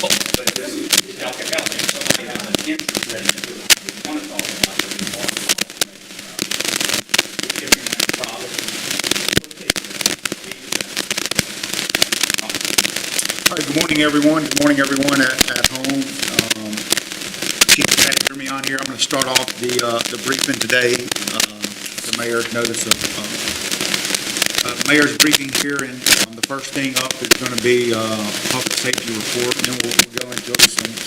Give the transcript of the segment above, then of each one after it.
But this is, y'all can help me, somebody has an interest in it, we want to talk about it, we want to talk about it. Give me that problem. All right, good morning, everyone. Good morning, everyone at home. Chief Manager me on here. I'm going to start off the briefing today. The mayor's notice of mayor's briefing here, and the first thing up is going to be public safety report, and then we'll go into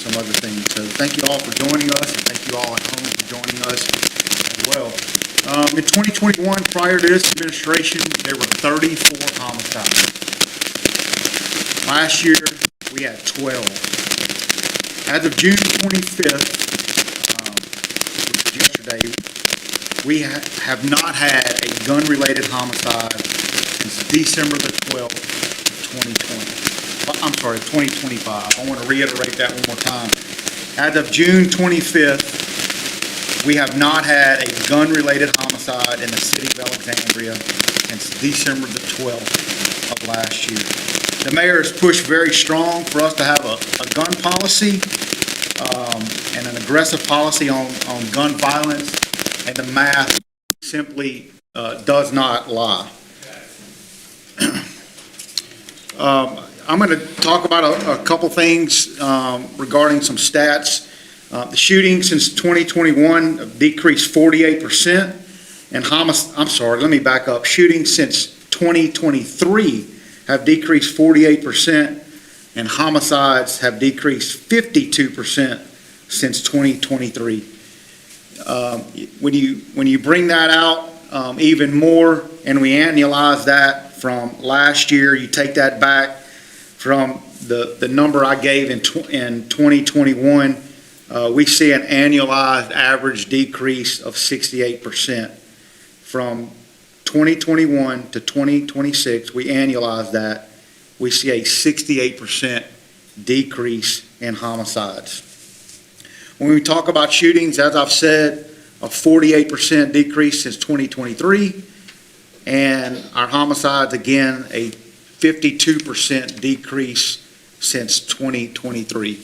some other things. So thank you all for joining us, and thank you all at home for joining us as well. In 2021, prior to this administration, there were 34 homicides. Last year, we had 12. As of June 25th, which was yesterday, we have not had a gun-related homicide since December the 12th of 2025. I want to reiterate that one more time. As of June 25th, we have not had a gun-related homicide in the city of Alexandria since December the 12th of last year. The mayor has pushed very strong for us to have a gun policy and an aggressive policy on gun violence, and the math simply does not lie. I'm going to talk about a couple things regarding some stats. The shootings since 2021 have decreased 48%, and let me back up. Shootings since 2023 have decreased 48%, and homicides have decreased 52% since 2023. When you bring that out even more, and we annualize that from last year, you take that back from the number I gave in 2021, we see an annualized average decrease of 68%. From 2021 to 2026, we annualize that, we see a 68% decrease in homicides. When we talk about shootings, as I've said, a 48% decrease since 2023, and our homicides, again, a 52% decrease since 2023.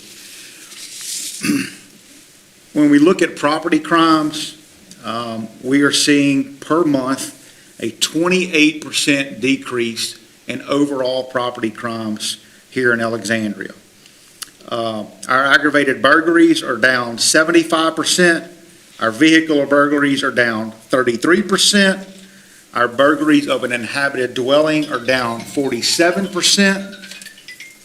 When we look at property crimes, we are seeing per month a 28% decrease in overall property crimes here in Alexandria. Our aggravated burglaries are down 75%. Our vehicular burglaries are down 33%. Our burglaries of an inhabited dwelling are down 47%.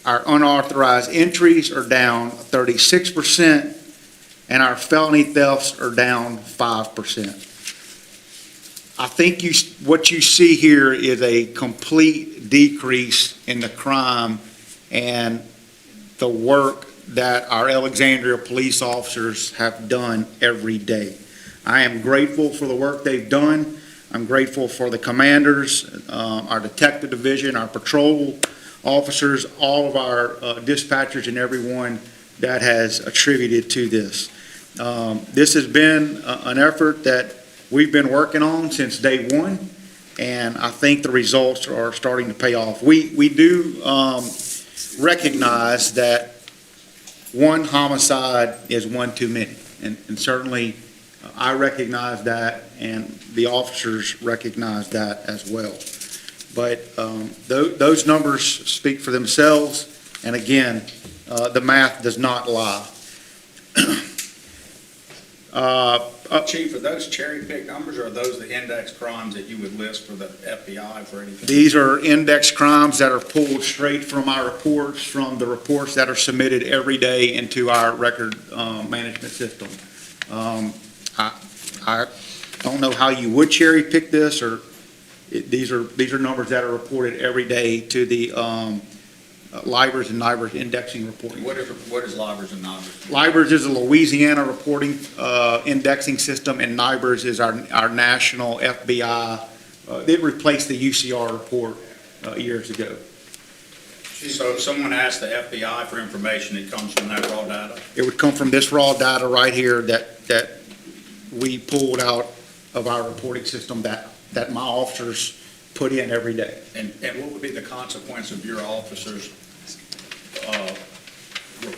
Our unauthorized entries are down 36%. And our felony thefts are down 5%. I think what you see here is a complete decrease in the crime and the work that our Alexandria police officers have done every day. I am grateful for the work they've done. I'm grateful for the commanders, our detective division, our patrol officers, all of our dispatchers, and everyone that has attributed to this. This has been an effort that we've been working on since day one, and I think the results are starting to pay off. We do recognize that one homicide is one too many, and certainly I recognize that, and the officers recognize that as well. But those numbers speak for themselves, and again, the math does not lie. Chief, are those cherry-picked numbers, or are those the index crimes that you would list for the FBI for anything? These are index crimes that are pulled straight from our reports, from the reports that are submitted every day into our record management system. I don't know how you would cherry-pick this, or these are numbers that are reported every day to the LIBORs and NIBORs indexing reporting. What is LIBORs and NIBORs? LIBORs is a Louisiana reporting indexing system, and NIBORs is our national FBI. It replaced the UCR report years ago. So if someone asked the FBI for information, it comes from that raw data? It would come from this raw data right here that we pulled out of our reporting system that my officers put in every day. And what would be the consequence of your officers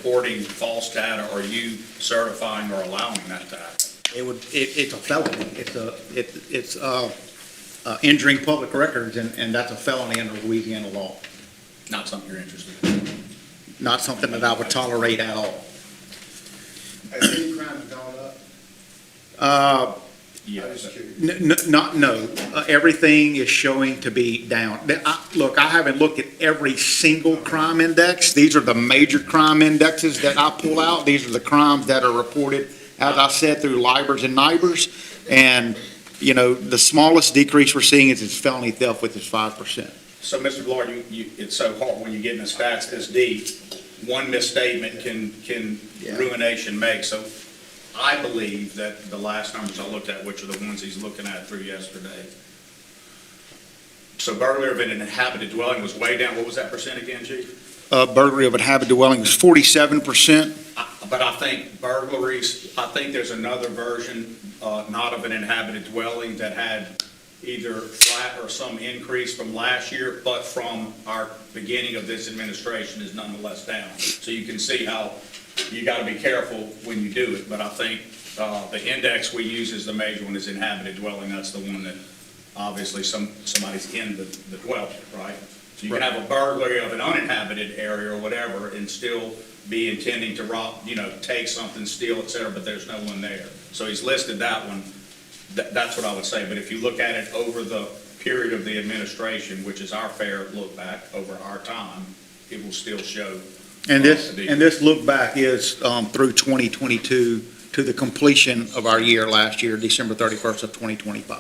reporting false data, or you certifying or allowing that to happen? It's a felony. It's injuring public records, and that's a felony under Louisiana law. Not something you're interested in? Not something that I would tolerate at all. Has any crime gone up? I'm Yes. just curious. No. Everything is showing to be down. Look, I haven't looked at every single crime index. These are the major crime indexes that I pull out. These are the crimes that are reported, as I said, through LIBORs and NIBORs. And, you know, the smallest decrease we're seeing is felony theft, which is 5%. So, Mr. Blar, it's so hard when you get in the stats this deep, one misstatement can Yeah. ruination make. So I believe that the last numbers I looked at, which are the ones he's looking at through yesterday. So burglary of an inhabited dwelling was way down. What was that percent again, Chief? Burglary of inhabited dwelling was 47%. But I think burglaries, I think there's another version, not of an inhabited dwelling, that had either flat or some increase from last year, but from our beginning of this administration is nonetheless down. So you can see how you got to be careful when you do it. But I think the index we use as the major one is inhabited dwelling. That's the one that obviously somebody's in the dwelling, right? So you can have a burglary of an uninhabited area or whatever and still be intending to rob, take something, steal, et cetera, but there's no one there. So he's listed that one. That's what I would say. But if you look at it over the period of the administration, which is our fair look back over our time, it will still show. And this look back is through 2022 to the completion of our year last year, December 31st of 2025.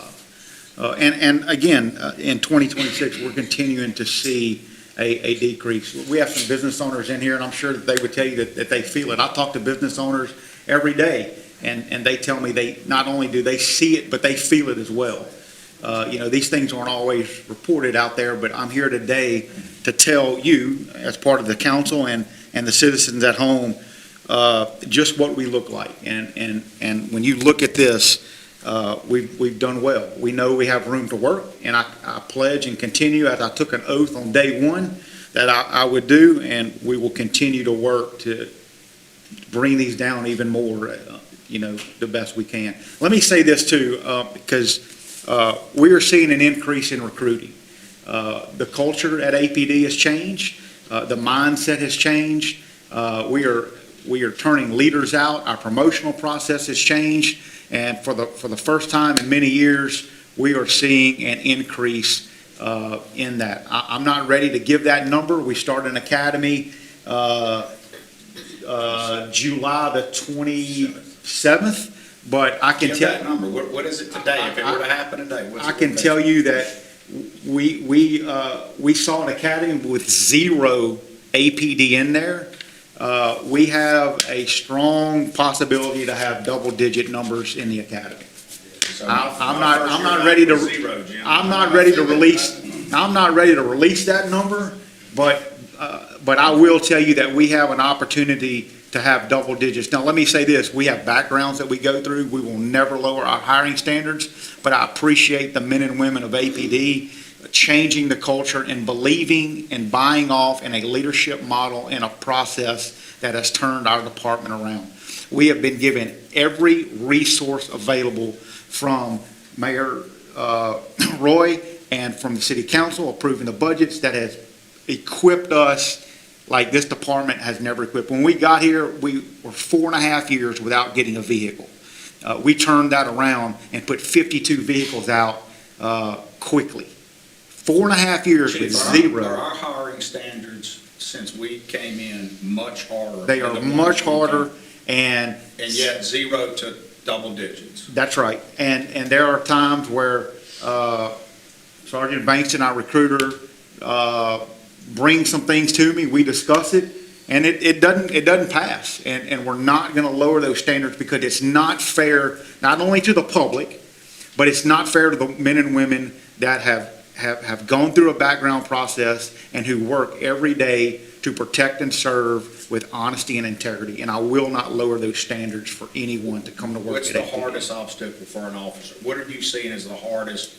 And again, in 2026, we're continuing to see a decrease. We have some business owners in here, and I'm sure that they would tell you that they feel it. I talk to business owners every day, and they tell me they not only do they see it, but they feel it as well. These things aren't always reported out there, but I'm here today to tell you, as part of the council and the citizens at home, just what we look like. And when you look at this, we've done well. We know we have room to work, and I pledge and continue, as I took an oath on day one, that I would do, and we will continue to work to bring these down even more, the best we can. Let me say this too, because we are seeing an increase in recruiting. The culture at APD has changed. The mindset has changed. We are turning leaders out. Our promotional process has changed. And for the first time in many years, we are seeing an increase in that. I'm not ready to give that number. We started an academy July the 27th, but I can Give tell that number. What is it today? If it were to happen today, what's I it can gonna tell you that we saw an academy with 0 APD in there. We have a strong possibility to have double-digit numbers in the academy. So I'm my first not year ready back to. was 0, Jim. I'm not ready to release that number, but I will tell you that we have an opportunity to have double digits. Now, let me say this, we have backgrounds that we go through. We will never lower our hiring standards, but I appreciate the men and women of APD changing the culture and believing and buying off in a leadership model and a process that has turned our department around. We have been given every resource available from Mayor Roy and from the City Council approving the budgets that has equipped us like this department has never equipped. When we got here, we were 4.5 years without getting a vehicle. We turned that around and put 52 vehicles out quickly. 4.5 years with Chief, 0. Are our hiring standards since we came in much harder? They than are the ones much we harder, came- and And yet 0 to double digits. that's right. And there are times where Sergeant Bankston, our recruiter, brings some things to me. We discuss it, and it doesn't pass. And we're not going to lower those standards because it's not fair, not only to the public, but it's not fair to the men and women that have gone through a background process and who work every day to protect and serve with honesty and integrity. And I will not lower those standards for anyone to come to work. What's at the APD. hardest obstacle for an officer? What are you seeing as the hardest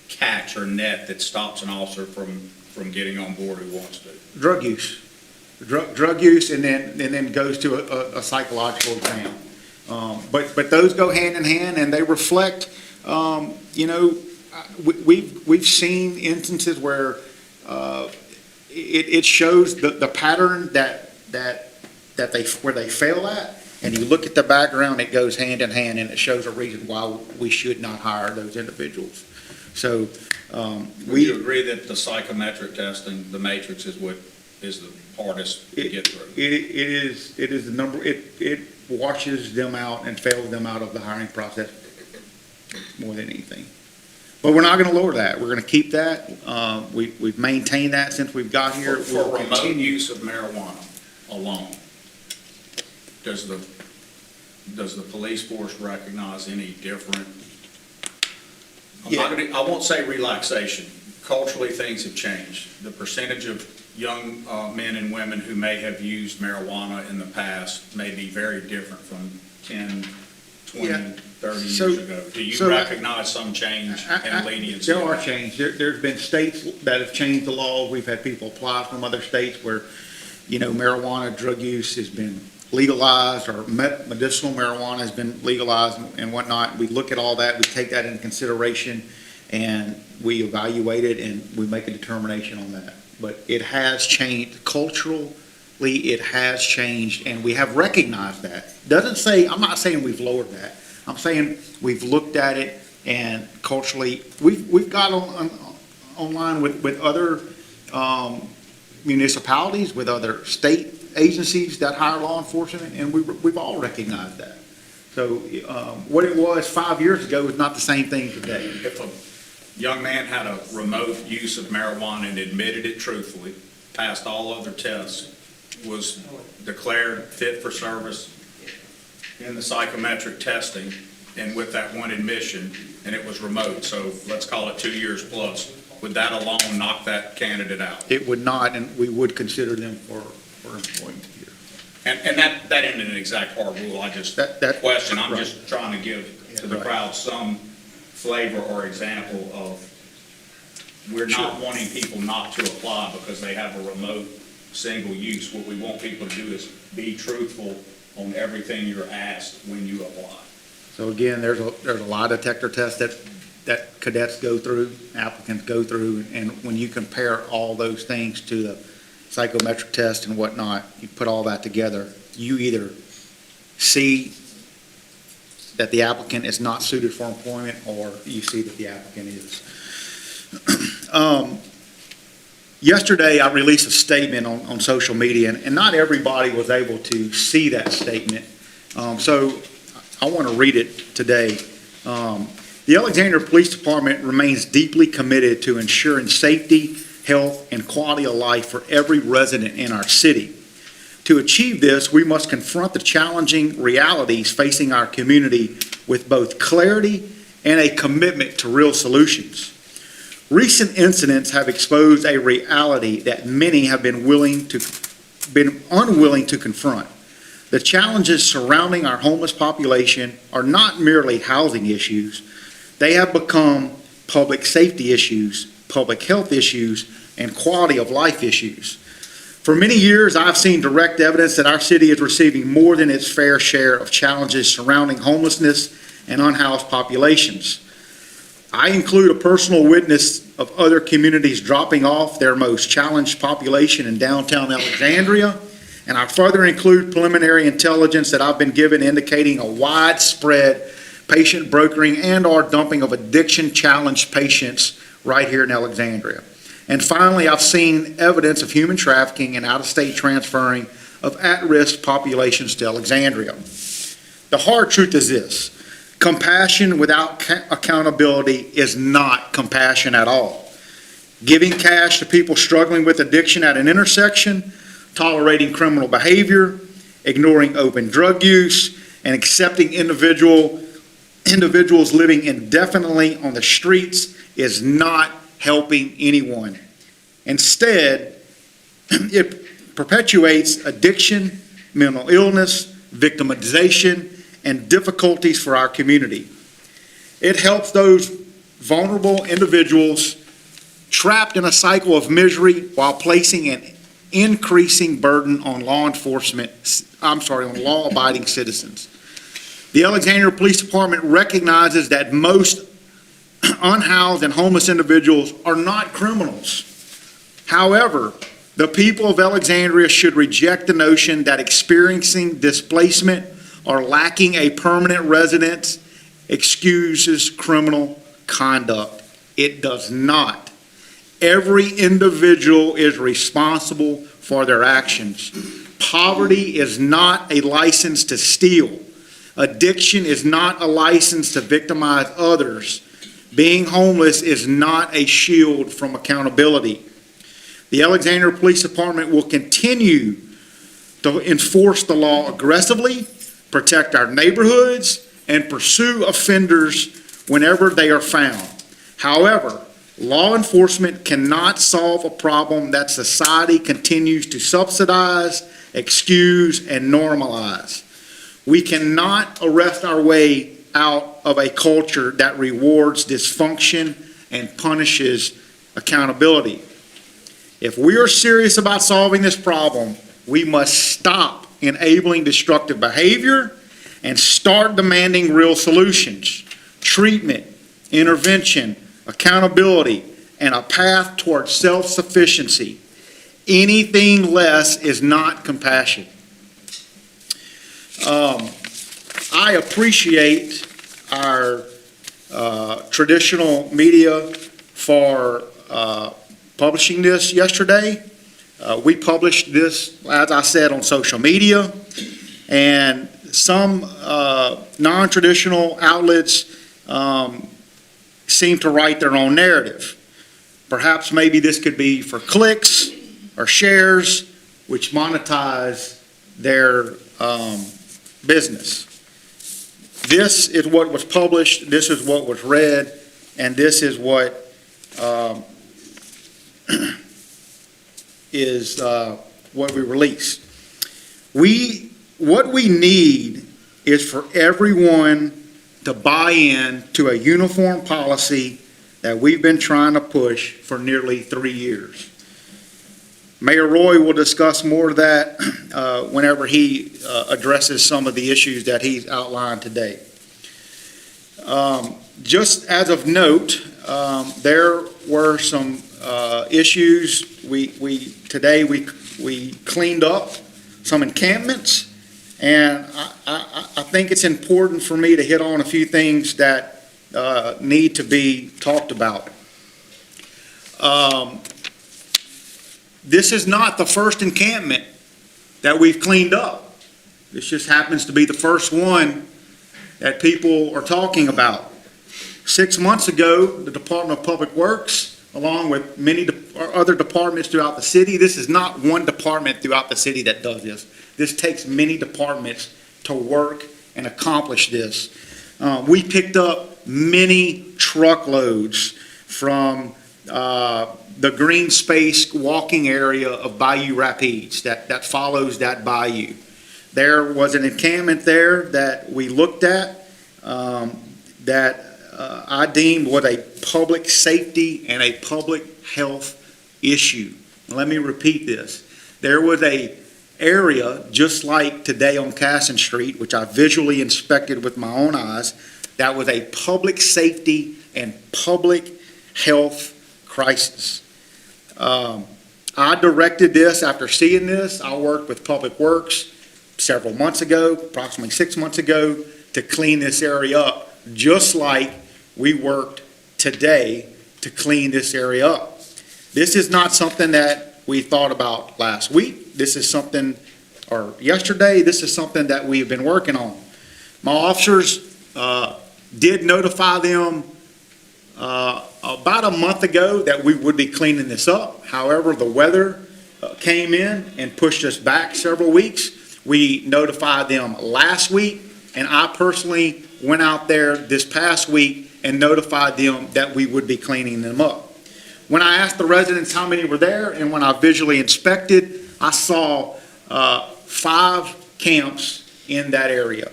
catch or net that stops an officer from getting on board who wants to? Drug use. drug use and then goes to a psychological exam. But those go hand in hand and they reflect, we've seen instances where, it shows the pattern where they fail at, and you look at the background, it goes hand in hand, and it shows a reason why we should not hire those individuals. So, Would you agree that the psychometric testing, the matrix is the hardest to get through? It is the number, it washes them out and fails them out of the hiring process more than anything. But we're not gonna lower that. We're gonna keep that. We've maintained that since we've got here. For We'll remote continue. use of marijuana alone, does the police force recognize any different? I won't say relaxation. Culturally, things have changed. The percentage of young men and women who may have used marijuana in the past may be very different from 10, 20, Yeah. 30 So- years ago. Do you so that- recognize some change and leniency? There are changes. There's been states that have changed the law. We've had people apply from other states where, marijuana, drug use has been legalized, or medicinal marijuana has been legalized and whatnot. We look at all that, we take that into consideration, and we evaluate it, and we make a determination on that. But it has changed culturally, it has changed, and we have recognized that. I'm not saying we've lowered that. I'm saying we've looked at it, and culturally, we've got online with other municipalities, with other state agencies that hire law enforcement, and we've all recognized that. So what it was 5 years ago is not the same thing today. If a young man had a remote use of marijuana and admitted it truthfully, passed all other tests, was declared fit for service in the psychometric testing, and with that one admission, and it was remote, so let's call it 2 years plus, would that alone knock that candidate out? It would not, and we would consider them for employment here. And that isn't an exact hard rule, I just That- question, I'm right. just trying to give to the Right. crowd some flavor or example of, we're not wanting people not to apply because they have a remote single use. What we want people to do is be truthful on everything you're asked when you apply. So again, there's a lie detector test that cadets go through, applicants go through, and when you compare all those things to the psychometric test and whatnot, you put all that together, you either see that the applicant is not suited for employment, or you see that the applicant is. Yesterday, I released a statement on social media, and not everybody was able to see that statement. So I want to read it today. The Alexandria Police Department remains deeply committed to ensuring safety, health, and quality of life for every resident in our city. To achieve this, we must confront the challenging realities facing our community with both clarity and a commitment to real solutions. Recent incidents have exposed a reality that many have been unwilling to confront. The challenges surrounding our homeless population are not merely housing issues. They have become public safety issues, public health issues, and quality of life issues. For many years, I've seen direct evidence that our city is receiving more than its fair share of challenges surrounding homelessness and unhoused populations. I include a personal witness of other communities dropping off their most challenged population in downtown Alexandria, and I further include preliminary intelligence that I've been given indicating a widespread patient brokering and/or dumping of addiction-challenged patients right here in Alexandria. And finally, I've seen evidence of human trafficking and out-of-state transferring of at-risk populations to Alexandria. The hard truth is this: compassion without accountability is not compassion at all. Giving cash to people struggling with addiction at an intersection, tolerating criminal behavior, ignoring open drug use, and accepting individuals living indefinitely on the streets is not helping anyone. Instead, it perpetuates addiction, mental illness, victimization, and difficulties for our community. It helps those vulnerable individuals trapped in a cycle of misery while placing an increasing burden on on law-abiding citizens. The Alexandria Police Department recognizes that most unhoused and homeless individuals are not criminals. However, the people of Alexandria should reject the notion that experiencing displacement or lacking a permanent residence excuses criminal conduct. It does not. Every individual is responsible for their actions. Poverty is not a license to steal. Addiction is not a license to victimize others. Being homeless is not a shield from accountability. The Alexandria Police Department will continue to enforce the law aggressively, protect our neighborhoods, and pursue offenders whenever they are found. However, law enforcement cannot solve a problem that society continues to subsidize, excuse, and normalize. We cannot arrest our way out of a culture that rewards dysfunction and punishes accountability. If we are serious about solving this problem, we must stop enabling destructive behavior and start demanding real solutions, treatment, intervention, accountability, and a path towards self-sufficiency. Anything less is not compassion. I appreciate our traditional media for publishing this yesterday. We published this, as I said, on social media, and some non-traditional outlets seem to write their own narrative. Perhaps maybe this could be for clicks or shares, which monetize their business. This is what was published, this is what was read, and this is what is what we release. What we need is for everyone to buy in to a uniform policy that we've been trying to push for nearly 3 years. Mayor Roy will discuss more of that whenever he addresses some of the issues that he's outlined today. Just as of note, there were some issues. Today we cleaned up some encampments, and I think it's important for me to hit on a few things that need to be talked about. This is not the first encampment that we've cleaned up. This just happens to be the first one that people are talking about. 6 months ago, the Department of Public Works, along with many other departments throughout the city, this is not one department throughout the city that does this. This takes many departments to work and accomplish this. We picked up many truckloads from the green space walking area of Bayou Rapides that follows that bayou. There was an encampment there that we looked at that I deemed was a public safety and a public health issue. Let me repeat this. There was a area just like today on Casson Street, which I visually inspected with my own eyes, that was a public safety and public health crisis. I directed this after seeing this. I worked with Public Works several months ago, approximately 6 months ago, to clean this area up, just like we worked today to clean this area up. This is not something that we thought about last week. This is something, or yesterday, this is something that we've been working on. My officers did notify them about a month ago that we would be cleaning this up. However, the weather came in and pushed us back several weeks. We notified them last week, and I personally went out there this past week and notified them that we would be cleaning them up. When I asked the residents how many were there, and when I visually inspected, I saw 5 camps in that area.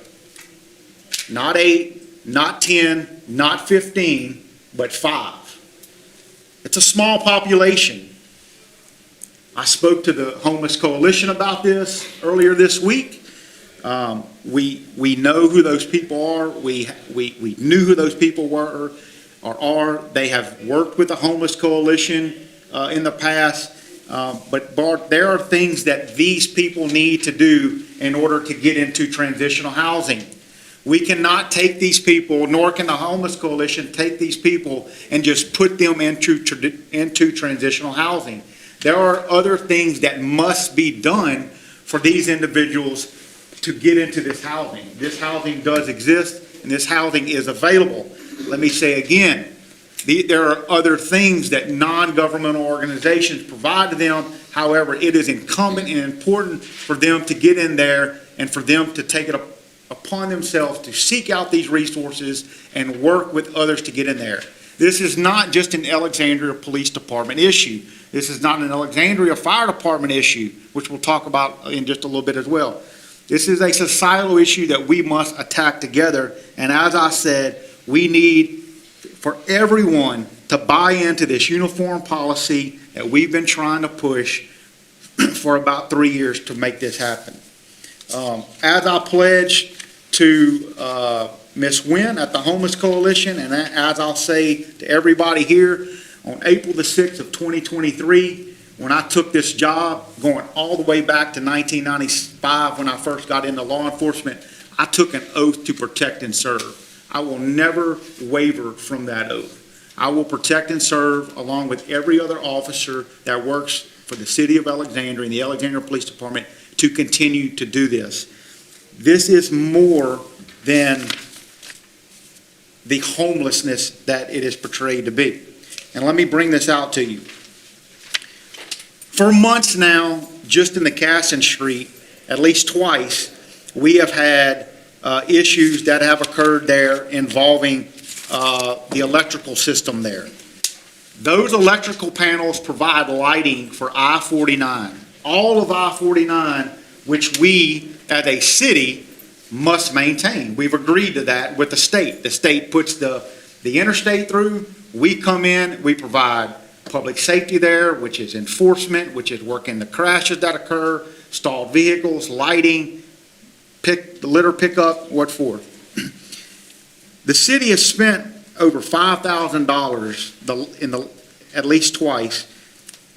Not 8, not 10, not 15, but 5. It's a small population. I spoke to the Homeless Coalition about this earlier this week. We know who those people are. We knew who those people were or are. They have worked with the Homeless Coalition in the past. But Bart, there are things that these people need to do in order to get into transitional housing. We cannot take these people, nor can the Homeless Coalition take these people and just put them into transitional housing. There are other things that must be done for these individuals to get into this housing. This housing does exist, and this housing is available. Let me say again, there are other things that non-governmental organizations provide to them. However, it is incumbent and important for them to get in there and for them to take it upon themselves to seek out these resources and work with others to get in there. This is not just an Alexandria Police Department issue. This is not an Alexandria Fire Department issue, which we'll talk about in just a little bit as well. This is a societal issue that we must attack together. And as I said, we need for everyone to buy into this uniform policy that we've been trying to push for about 3 years to make this happen. As I pledged to Ms. Wynn at the Homeless Coalition, and as I'll say to everybody here, on April the 6th of 2023, when I took this job, going all the way back to 1995 when I first got into law enforcement, I took an oath to protect and serve. I will never waver from that oath. I will protect and serve along with every other officer that works for the city of Alexandria and the Alexandria Police Department to continue to do this. This is more than the homelessness that it is portrayed to be. And let me bring this out to you. For months now, just in the Casson Street, at least twice, we have had issues that have occurred there involving the electrical system there. Those electrical panels provide lighting for I-49. All of I-49, which we, as a city, must maintain. We've agreed to that with the state. The state puts the interstate through. We come in, we provide public safety there, which is enforcement, which is working the crashes that occur, stalled vehicles, lighting, litter pickup, what for. The city has spent over $5,000 at least twice,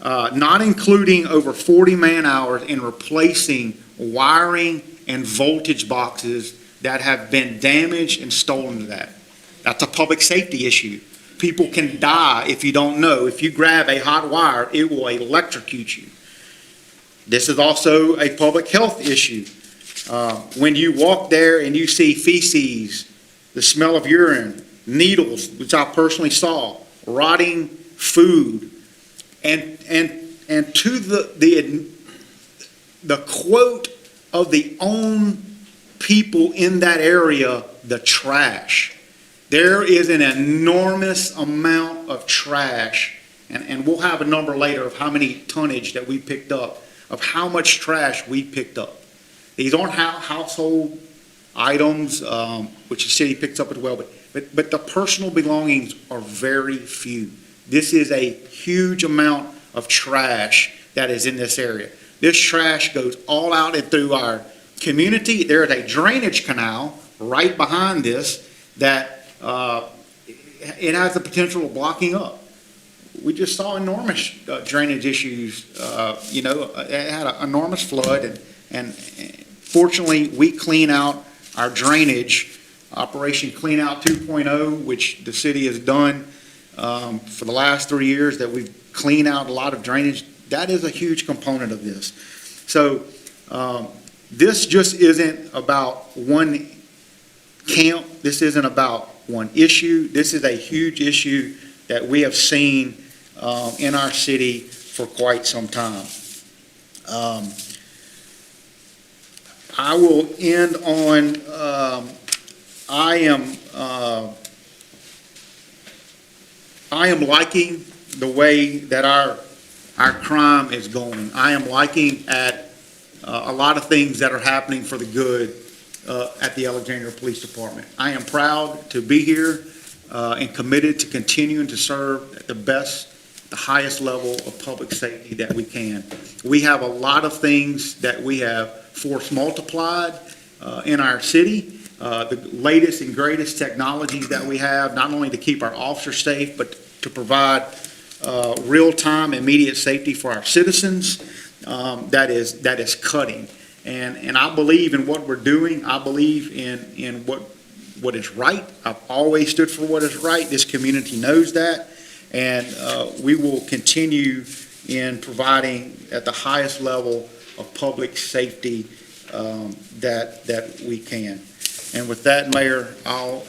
not including over 40 man-hours in replacing wiring and voltage boxes that have been damaged and stolen to that. That's a public safety issue. People can die if you don't know. If you grab a hot wire, it will electrocute you. This is also a public health issue. When you walk there and you see feces, the smell of urine, needles, which I personally saw, rotting food, and to the quote of the own people in that area, the trash. There is an enormous amount of trash, and we'll have a number later of how many tonnage that we picked up, of how much trash we picked up. These aren't household items, which the city picks up as well, but the personal belongings are very few. This is a huge amount of trash that is in this area. This trash goes all out and through our community. There is a drainage canal right behind this that it has the potential of blocking up. We just saw enormous drainage issues. It had an enormous flood, and fortunately, we clean out our drainage, Operation Clean Out 2.0, which the city has done for the last 3 years, that we've cleaned out a lot of drainage. That is a huge component of this. So this just isn't about one camp. This isn't about one issue. This is a huge issue that we have seen in our city for quite some time. I will end on, I am liking the way that our crime is going. I am liking at a lot of things that are happening for the good at the Alexandria Police Department. I am proud to be here and committed to continuing to serve the best the highest level of public safety that we can. We have a lot of things that we have force multiplied in our city. The latest and greatest technologies that we have, not only to keep our officers safe, but to provide real-time, immediate safety for our citizens, that is cutting. And I believe in what we're doing. I believe in what is right. I've always stood for what is right. This community knows that. And we will continue in providing at the highest level of public safety that we can. And with that, Mayor, I'll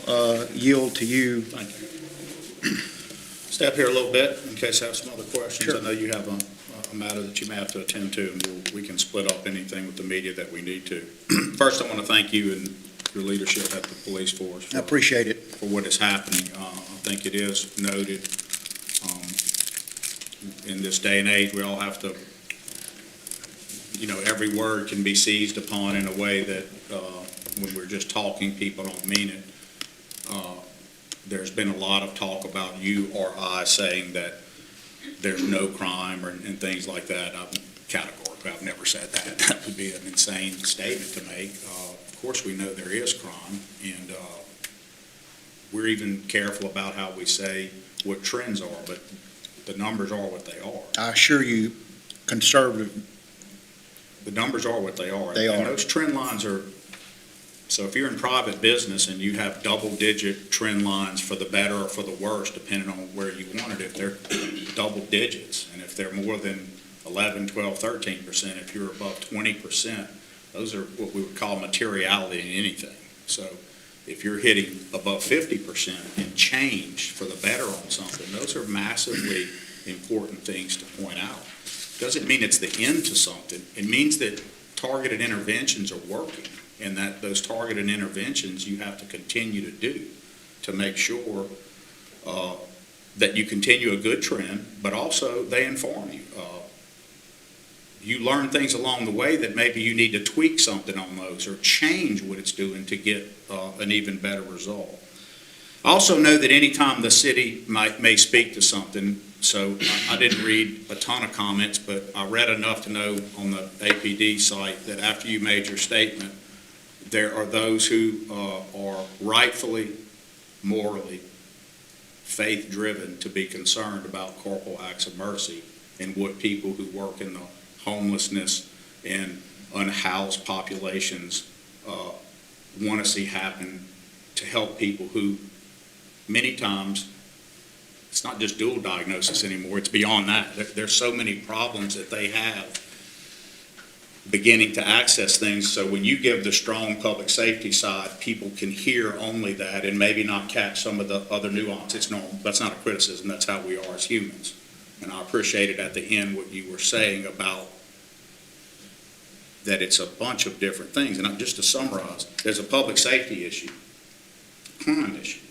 yield to you. Thank you. Step here a little bit in case I have some other questions. Sure. I know you have a matter that you may have to attend to, and we can split up anything with the media that we need to. First, I want to thank you and your leadership at the police force I appreciate it. for what is happening. I think it is noted. In this day and age, we all have to, every word can be seized upon in a way that when we're just talking, people don't mean it. There's been a lot of talk about you or I saying that there's no crime and things like that. I'm categorical. I've never said that. That would be an insane statement to make. Of course, we know there is crime, and we're even careful about how we say what trends are, but the numbers are what they are. I assure you, conservative, The numbers are what they are. They And are. those trend lines are, so if you're in private business and you have double-digit trend lines for the better or for the worse, depending on where you want it, if they're double digits, and if they're more than 11, 12, 13%, if you're above 20%, those are what we would call materiality in anything. So if you're hitting above 50% and change for the better on something, those are massively important things to point out. Doesn't mean it's the end to something. It means that targeted interventions are working, and that those targeted interventions you have to continue to do to make sure that you continue a good trend, but also they inform you. You learn things along the way that maybe you need to tweak something on those or change what it's doing to get an even better result. I also know that anytime the city may speak to something, so I didn't read a ton of comments, but I read enough to know on the APD site that after you made your statement, there are those who are rightfully, morally, faith-driven to be concerned about corporal acts of mercy and what people who work in the homelessness and unhoused populations want to see happen to help people who many times, it's not just dual diagnosis anymore, it's beyond that. There's so many problems that they have beginning to access things. So when you give the strong public safety side, people can hear only that and maybe not catch some of the other nuance. It's normal. That's not a criticism. That's how we are as humans. And I appreciated at the end what you were saying about that it's a bunch of different things. And just to summarize, there's a public safety issue, a crime issue.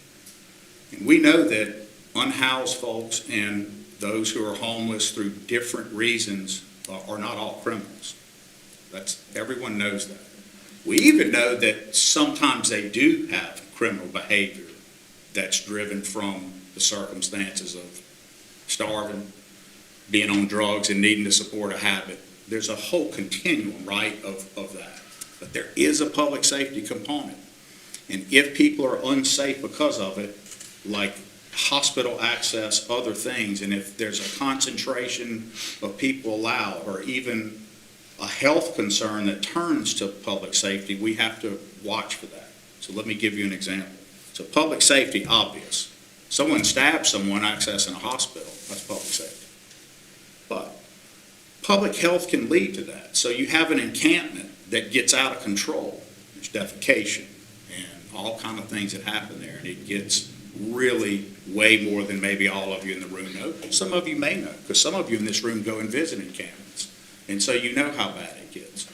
And we know that unhoused folks and those who are homeless through different reasons are not all criminals. Everyone knows that. We even know that sometimes they do have criminal behavior that's driven from the circumstances of starving, being on drugs, and needing to support a habit. There's a whole continuum, right, of that. But there is a public safety component. And if people are unsafe because of it, like hospital access, other things, and if there's a concentration of people allowed, or even a health concern that turns to public safety, we have to watch for that. So let me give you an example. So public safety, obvious. Someone stabs someone accessing a hospital, that's public safety. But public health can lead to that. So you have an encampment that gets out of control. There's defecation and all kind of things that happen there, and it gets really way more than maybe all of you in the room know. Some of you may know, because some of you in this room go and visit encampments, and so you know how bad it gets.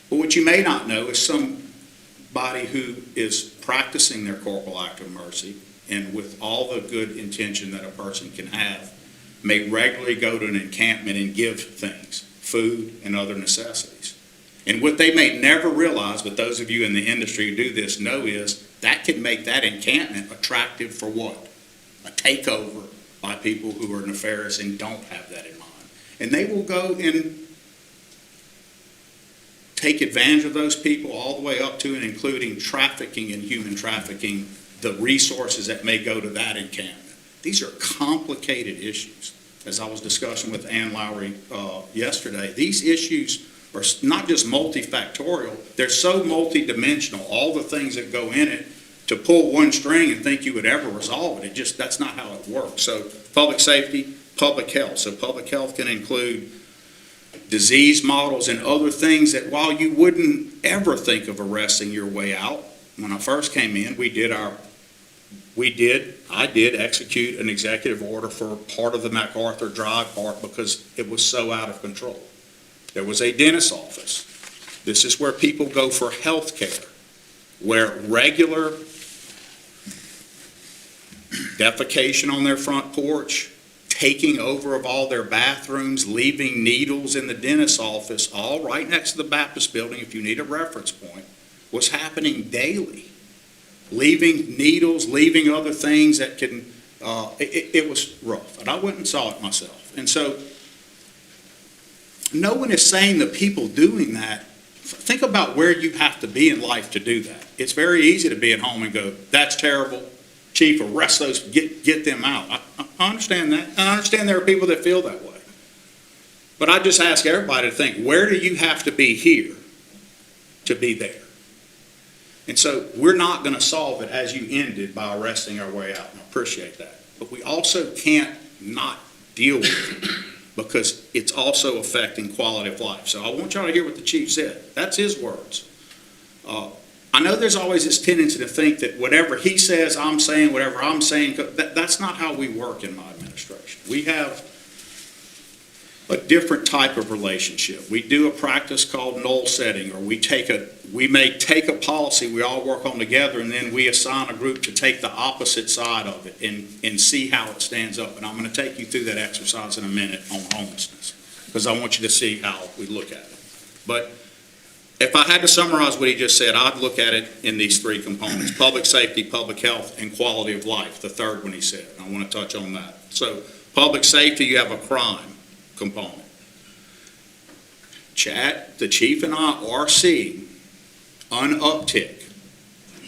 But what you may not know is somebody who is practicing their corporal act of mercy, and with all the good intention that a person can have, may regularly go to an encampment and give things, food and other necessities. And what they may never realize, but those of you in the industry who do this know, is that can make that encampment attractive for what? A takeover by people who are nefarious and don't have that in mind. And they will go and take advantage of those people all the way up to and including trafficking and human trafficking, the resources that may go to that encampment. These are complicated issues. As I was discussing with Ann Lowry yesterday, these issues are not just multifactorial, they're so multidimensional, all the things that go in it, to pull one string and think you would ever resolve it, that's not how it works. So public safety, public health. So public health can include disease models and other things that while you wouldn't ever think of arresting your way out, when I first came in, I did execute an executive order for part of the MacArthur Drive part because it was so out of control. There was a dentist's office. This is where people go for health care, where regular defecation on their front porch, taking over of all their bathrooms, leaving needles in the dentist's office, all right next to the Baptist building, if you need a reference point, was happening daily. Leaving needles, leaving other things that can, it was rough. And I went and saw it myself. And so, no one is saying the people doing that, think about where you have to be in life to do that. It's very easy to be at home and go, that's terrible. Chief, arrest those, get them out. I understand that. And I understand there are people that feel that way. But I just ask everybody to think, where do you have to be here to be there? And so we're not going to solve it as you ended by arresting our way out, and I appreciate that. But we also can't not deal with it because it's also affecting quality of life. So I want y'all to hear what the chief said. That's his words. I know there's always this tendency to think that whatever he says, I'm saying, whatever I'm saying, that's not how we work in my administration. We have a different type of relationship. We do a practice called null setting, or we may take a policy we all work on together, and then we assign a group to take the opposite side of it and see how it stands up. And I'm going to take you through that exercise in a minute on homelessness, because I want you to see how we look at it. But if I had to summarize what he just said, I'd look at it in these three components: public safety, public health, and quality of life, the third one he said. I want to touch on that. So public safety, you have a crime component. Chad, the chief and I are seeing an uptick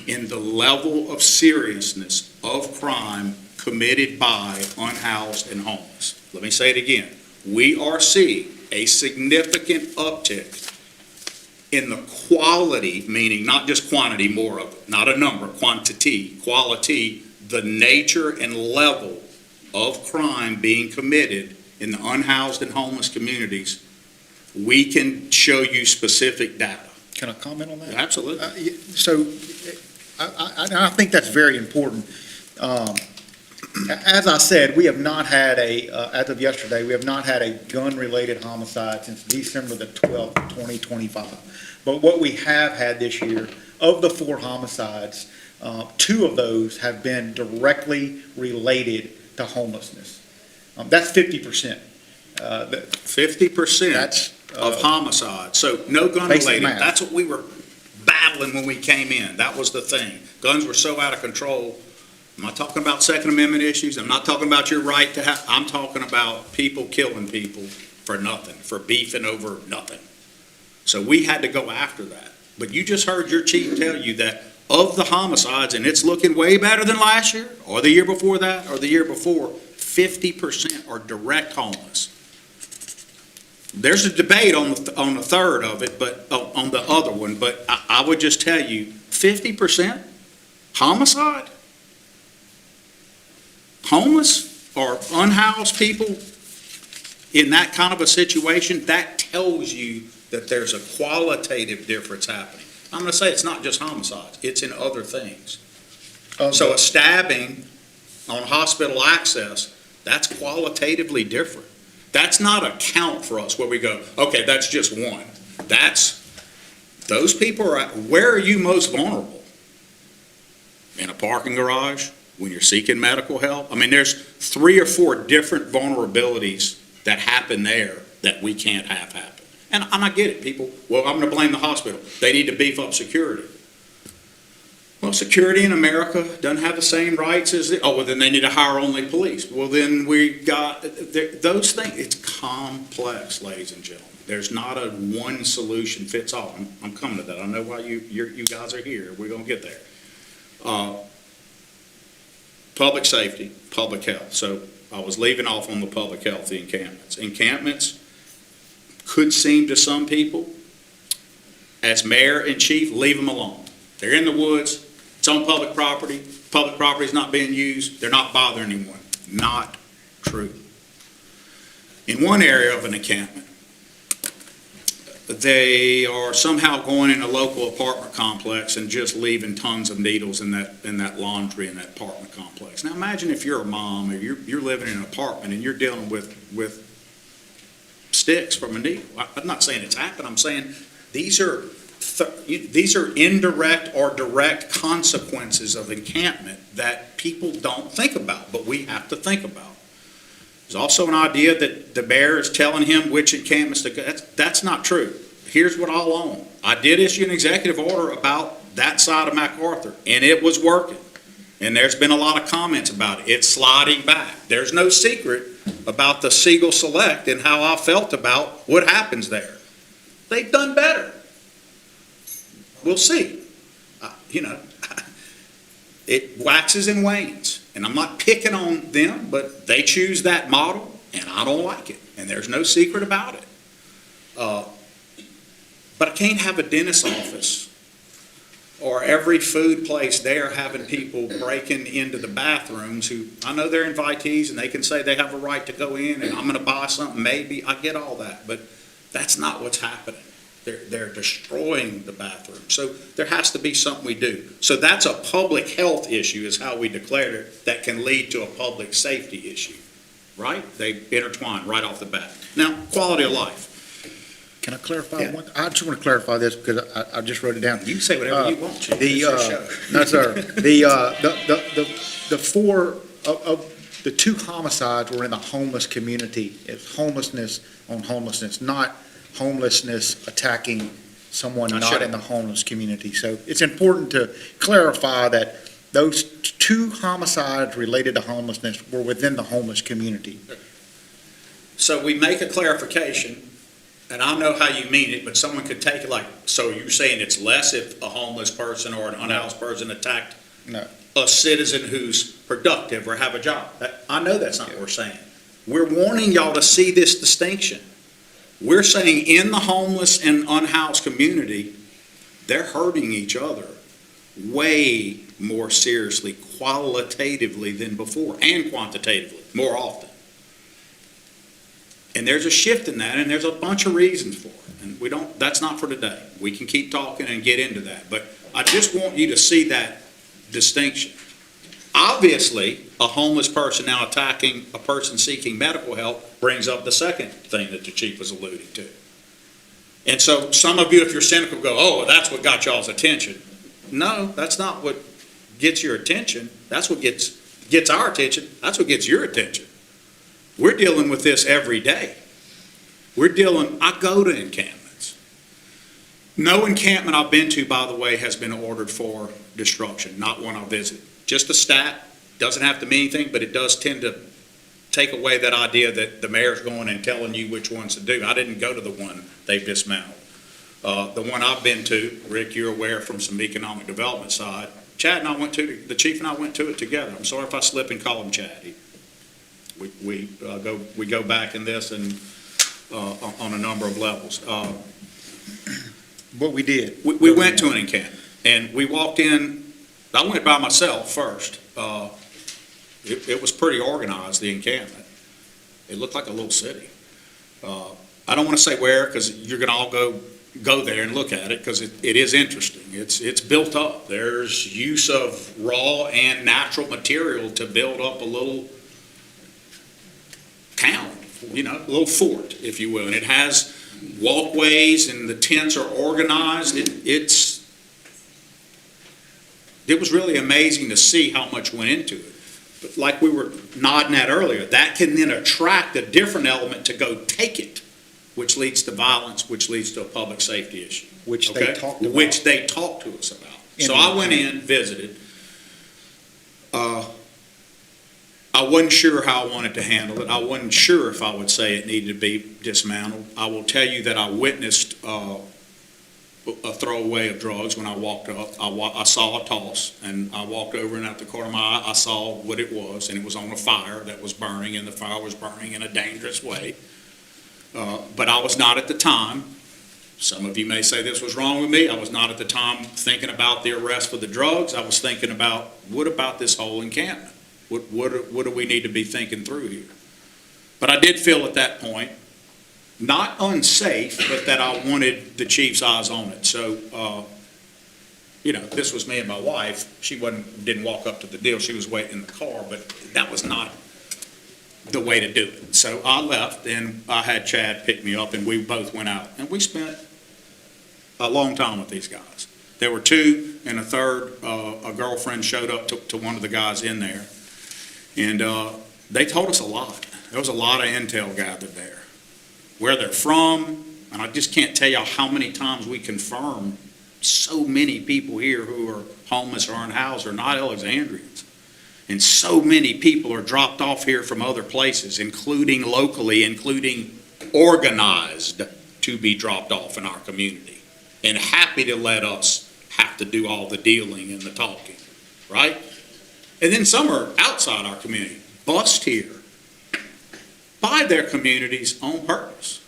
in the level of seriousness of crime committed by unhoused and homeless. Let me say it again. We are seeing a significant uptick in the quality, meaning not just quantity, more of it, not a number, quantity, quality, the nature and level of crime being committed in the unhoused and homeless communities. We can show you specific data. Can I comment on that? Absolutely. So I think that's very important. As I said, we have not had as of yesterday, we have not had a gun-related homicide since December the 12th, 2025. But what we have had this year, of the 4 homicides, 2 of those have been directly related to homelessness. That's 50%. 50% of homicides. So no gun Basic related. math. That's what we were battling when we came in. That was the thing. Guns were so out of control. I'm not talking about Second Amendment issues. I'm not talking about your right to have, I'm talking about people killing people for nothing, for beefing over nothing. So we had to go after that. But you just heard your chief tell you that of the homicides, and it's looking way better than last year, or the year before that, or the year before, 50% are direct homeless. There's a debate on the third of it, but on the other one, but I would just tell you, 50% homicide? Homeless or unhoused people in that kind of a situation, that tells you that there's a qualitative difference happening. I'm going to say it's not just homicides, it's in other things. So a stabbing on hospital access, that's qualitatively different. That's not a count for us where we go, okay, that's just one. Those people are, where are you most vulnerable? In a parking garage, when you're seeking medical help? I mean, there's 3 or 4 different vulnerabilities that happen there that we can't have happen. And I get it, people, well, I'm going to blame the hospital. They need to beef up security. Well, security in America doesn't have the same rights as, well, then they need to hire only police. Well, then we got, those things, it's complex, ladies and gentlemen. There's not a one solution fits all. I'm coming to that. I know why you guys are here. We're gonna get there. Public safety, public health. So I was leaving off on the public health, the encampments. Encampments could seem to some people, as mayor and chief, leave them alone. They're in the woods, it's on public property is not being used, they're not bothering anyone. Not true. In one area of an encampment, they are somehow going in a local apartment complex and just leaving tons of needles in that laundry in that apartment complex. Now imagine if you're a mom or you're living in an apartment and you're dealing with sticks from a needle. I'm not saying it's happened, I'm saying these are indirect or direct consequences of encampment that people don't think about, but we have to think about. There's also an idea that the mayor is telling him which encampments to go. That's not true. Here's what I'll own. I did issue an executive order about that side of MacArthur, and it was working. And there's been a lot of comments about it. It's sliding back. There's no secret about the Siegel Select and how I felt about what happens there. They've done better. We'll see. It waxes and wanes. And I'm not picking on them, but they choose that model, and I don't like it. And there's no secret about it. But I can't have a dentist's office or every food place there having people breaking into the bathrooms who, I know they're invitees and they can say they have a right to go in and I'm going to buy something, maybe. I get all that, but that's not what's happening. They're destroying the bathroom. So there has to be something we do. So that's a public health issue is how we declared it that can lead to a public safety issue, right? They intertwine right off the bat. Now, quality of life. Can I clarify Yeah. one? I just want to clarify this because I just wrote it down. You can say whatever you want, Chief. The, It's your show. no, sir. The four of the two homicides were in the homeless community. It's homelessness on homelessness, not homelessness attacking someone Not not sure. in the homeless community. So it's important to clarify that those two homicides related to homelessness were within the homeless community. So we make a clarification, and I know how you mean it, but someone could take it like, so you're saying it's less if a homeless person or an unhoused person attacked No. a citizen who's productive or have a job? I know that's not what we're saying. We're wanting y'all to see this distinction. We're saying in the homeless and unhoused community, they're hurting each other way more seriously, qualitatively than before, and quantitatively, more often. And there's a shift in that, and there's a bunch of reasons for it. And that's not for today. We can keep talking and get into that. But I just want you to see that distinction. Obviously, a homeless person now attacking a person seeking medical help brings up the second thing that the chief was alluding to. And so some of you, if you're cynical, go, oh, that's what got y'all's attention. No, that's not what gets your attention. That's what gets our attention. That's what gets your attention. We're dealing with this every day. I go to encampments. No encampment I've been to, by the way, has been ordered for destruction, not one I visit. Just a stat, doesn't have to mean anything, but it does tend to take away that idea that the mayor's going and telling you which ones to do. I didn't go to the one they've dismantled. The one I've been to, Rick, you're aware from some economic development side, Chad and I went to, the chief and I went to it together. I'm sorry if I slip and call him Chad. We go back in this and on a number of levels. What we did. We went to an encampment and we walked in. I went by myself first. It was pretty organized, the encampment. It looked like a little city. I don't want to say where because you're going to all go there and look at it because it is interesting. It's built up. There's use of raw and natural material to build up a little town, a little fort, if you will. And it has walkways and the tents are organized. It was really amazing to see how much went into it. But like we were nodding at earlier, that can then attract a different element to go take it, which leads to violence, which leads to a public safety issue. Which okay? they talked about. Which they talked to us about. So I went in, visited. I wasn't sure how I wanted to handle it. I wasn't sure if I would say it needed to be dismantled. I will tell you that I witnessed a throwaway of drugs when I walked up. I saw a toss, and I walked over, and out the corner of my eye, I saw what it was, and it was on a fire that was burning, and the fire was burning in a dangerous way. But I was not at the time. Some of you may say this was wrong with me. I was not at the time thinking about the arrest for the drugs. I was thinking about, what about this whole encampment? What do we need to be thinking through here? But I did feel at that point, not unsafe, but that I wanted the chief's eyes on it. So, this was me and my wife. She didn't walk up to the deal. She was waiting in the car, but that was not the way to do it. So I left, and I had Chad pick me up, and we both went out, and we spent a long time with these guys. There were two, and a third, a girlfriend showed up to one of the guys in there, and they told us a lot. There was a lot of intel gathered there. Where they're from, and I just can't tell you how many times we confirm so many people here who are homeless or unhoused are not Alexandrians. And so many people are dropped off here from other places, including locally, including organized to be dropped off in our community, and happy to let us have to do all the dealing and the talking, right? And then some are outside our community, bussed here by their communities on purpose.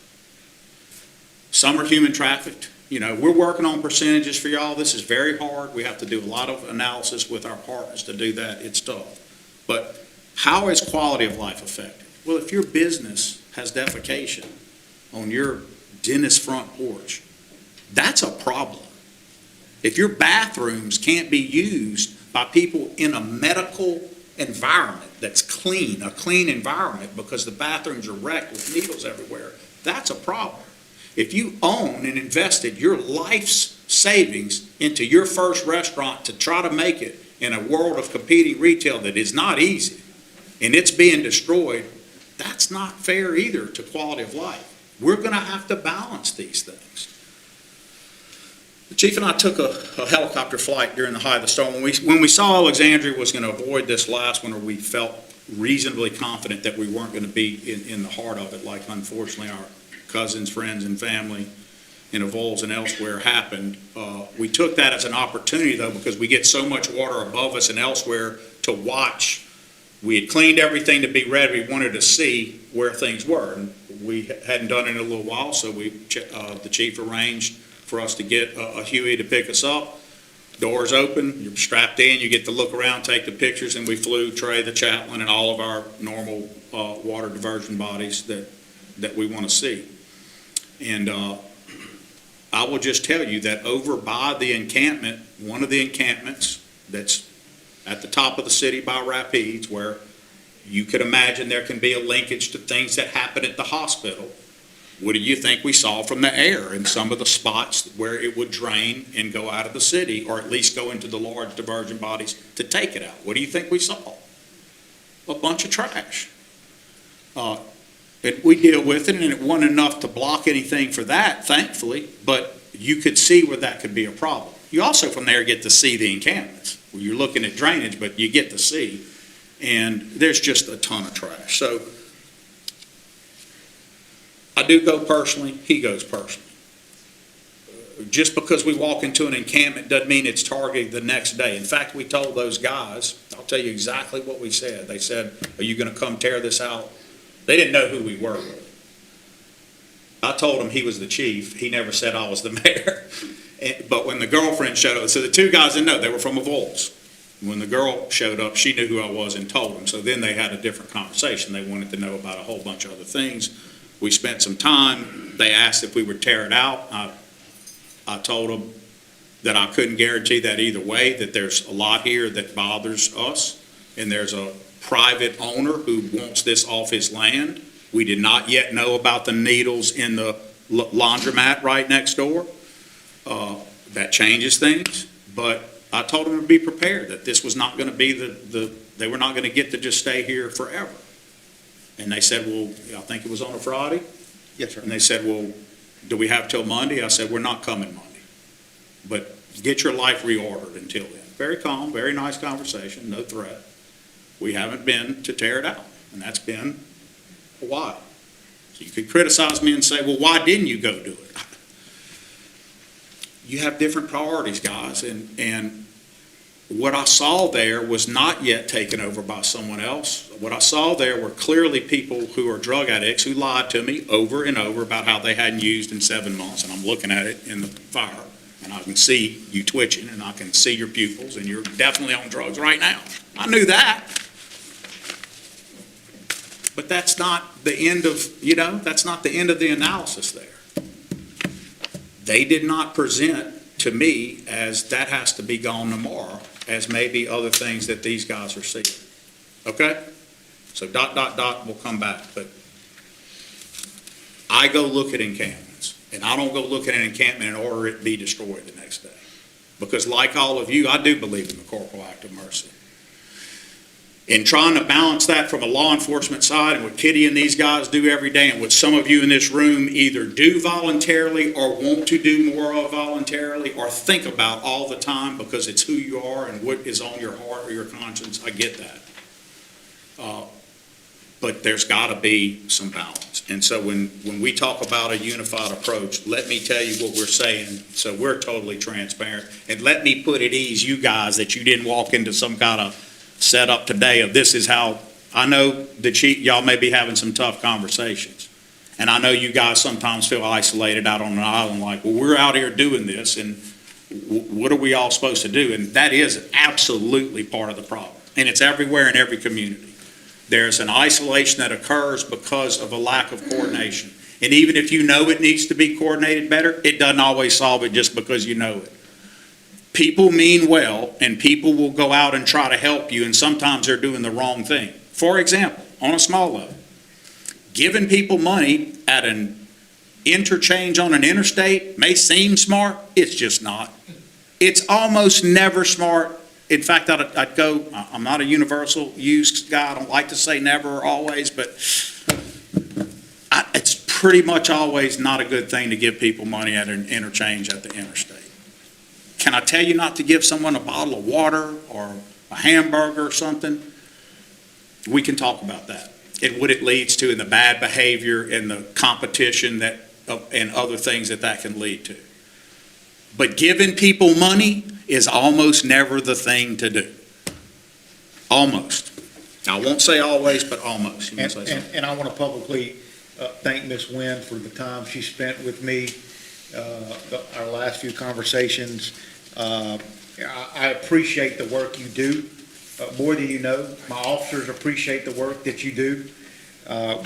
Some are human trafficked. We're working on percentages for y'all. This is very hard. We have to do a lot of analysis with our partners to do that. It's tough. But how is quality of life affected? Well, if your business has defecation on your dentist front porch, that's a problem. If your bathrooms can't be used by people in a medical environment that's clean, a clean environment, because the bathrooms are wrecked with needles everywhere, that's a problem. If you own and invested your life's savings into your first restaurant to try to make it in a world of competing retail that is not easy, and it's being destroyed, that's not fair either to quality of life. We're going to have to balance these things. The chief and I took a helicopter flight during the height of the storm. When we saw Alexandria was going to avoid this last winter, we felt reasonably confident that we weren't going to be in the heart of it, like unfortunately our cousins, friends, and family in Avoyelles and elsewhere happened. We took that as an opportunity, though, because we get so much water above us and elsewhere to watch. We had cleaned everything to be ready. We wanted to see where things were, and we hadn't done it in a little while, so the chief arranged for us to get a Huey to pick us up. Doors open, you're strapped in, you get to look around, take the pictures, and we flew Trey, the chaplain, and all of our normal water diversion bodies that we want to see. And I will just tell you that over by the encampment, one of the encampments that's at the top of the city by Rapides, where you could imagine there can be a linkage to things that happen at the hospital, what do you think we saw from the air in some of the spots where it would drain and go out of the city, or at least go into the large diversion bodies to take it out? What do you think we saw? A bunch of trash. And we deal with it, and it wasn't enough to block anything for that, thankfully, but you could see where that could be a problem. You also from there get to see the encampments, where you're looking at drainage, but you get to see, and there's just a ton of trash. So I do go personally, he goes personally. Just because we walk into an encampment doesn't mean it's targeted the next day. In fact, we told those guys, I'll tell you exactly what we said. They said, "Are you going to come tear this out?" They didn't know who we were. I told him he was the chief. He never said I was the mayor. But when the girlfriend showed up, so the two guys didn't know, they were from Avoyelles. When the girl showed up, she knew who I was and told them. So then they had a different conversation. They wanted to know about a whole bunch of other things. We spent some time. They asked if we would tear it out. I told them that I couldn't guarantee that either way, that there's a lot here that bothers us, and there's a private owner who wants this off his land. We did not yet know about the needles in the laundromat right next door. That changes things, but I told them to be prepared, that this was not going to be they were not going to get to just stay here forever. And they said, well, I think it was on a Friday. Yes, sir. And they said, well, do we have till Monday? I said, we're not coming Monday. but get your life reordered until then. Very calm, very nice conversation, no threat. We haven't been to tear it out, and that's been a while. So you could criticize me and say, well, why didn't you go do it? You have different priorities, guys, and what I saw there was not yet taken over by someone else. What I saw there were clearly people who are drug addicts who lied to me over and over about how they hadn't used in 7 months, and I'm looking at it in the fire, and I can see you twitching, and I can see your pupils, and you're definitely on drugs right now. I knew that. But that's not the end of, that's not the end of the analysis there. They did not present to me as that has to be gone tomorrow, as maybe other things that these guys are seeing. Okay? So ... we'll come back. But I go look at encampments, and I don't go look at an encampment and order it be destroyed the next day. Because like all of you, I do believe in the corporal act of mercy. In trying to balance that from a law enforcement side and what Kitty and these guys do every day and what some of you in this room either do voluntarily or want to do more of voluntarily or think about all the time because it's who you are and what is on your heart or your conscience, I get that. But there's got to be some balance. And so when we talk about a unified approach, let me tell you what we're saying so we're totally transparent. And let me put at ease you guys that you didn't walk into some kind of set up today of this is how, I know that y'all may be having some tough conversations. And I know you guys sometimes feel isolated out on an island like, well, we're out here doing this and what are we all supposed to do? And that is absolutely part of the problem. And it's everywhere in every community. There's an isolation that occurs because of a lack of coordination. And even if you know it needs to be coordinated better, it doesn't always solve it just because you know it. People mean well, and people will go out and try to help you, and sometimes they're doing the wrong thing. For example, on a small level, giving people money at an interchange on an interstate may seem smart. It's just not. It's almost never smart. In fact, I'd go, I'm not a universal use guy. I don't like to say never or always, but it's pretty much always not a good thing to give people money at an interchange at the interstate. Can I tell you not to give someone a bottle of water or a hamburger or something? We can talk about that and what it leads to and the bad behavior and the competition and other things that can lead to. But giving people money is almost never the thing to do. Almost. I won't say always, but almost. And I want to publicly thank Ms. Wynn for the time she spent with me, our last few conversations. I appreciate the work you do, more than you know. My officers appreciate the work that you do.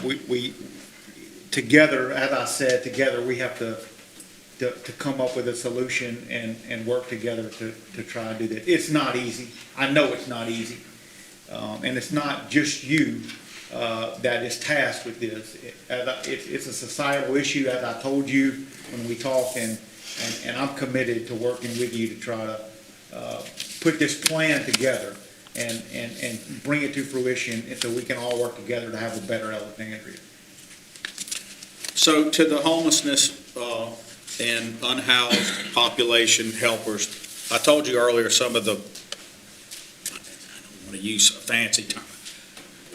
We together, as I said, together we have to come up with a solution and work together to try and do that. It's not easy. I know it's not easy. And it's not just you that is tasked with this. It's a societal issue, as I told you when we talked, and I'm committed to working with you to try to put this plan together and bring it to fruition so we can all work together to have a better Alexandria. So to the homelessness and unhoused population helpers, I told you earlier some of the, I don't want to use a fancy term,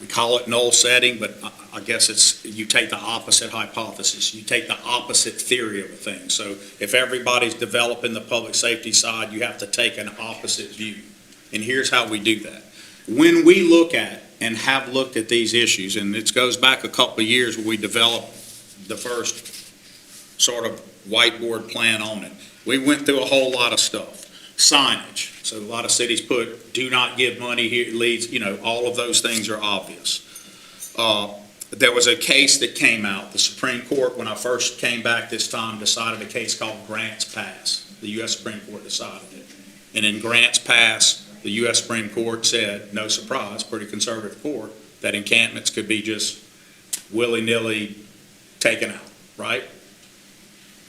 we call it null setting, but I guess it's, you take the opposite hypothesis, you take the opposite theory of a thing. So if everybody's developing the public safety side, you have to take an opposite view. And here's how we do that. When we look at and have looked at these issues, and it goes back a couple of years when we developed the first sort of whiteboard plan on it, we went through a whole lot of stuff. Signage. So a lot of cities put, do not give money here, leads, all of those things are obvious. There was a case that came out. The Supreme Court, when I first came back this time, decided a case called Grants Pass. The U.S. Supreme Court decided it. And in Grants Pass, the U.S. Supreme Court said, no surprise, pretty conservative court, that encampments could be just willy-nilly taken out, right?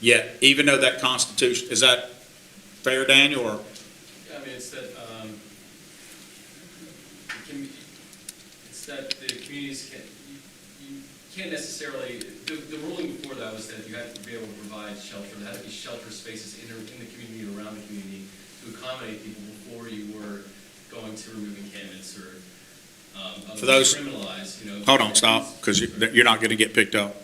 Yet, even though that Constitution, is that fair, Daniel, or? Yeah, I mean, it's that the communities you can't necessarily, the ruling before that was that you had to be able to provide shelter. There had to be shelter spaces in the community around the accommodate people before you were going to remove encampments or For those- criminalize, you know. Hold on, stop, because you're not going to get picked up.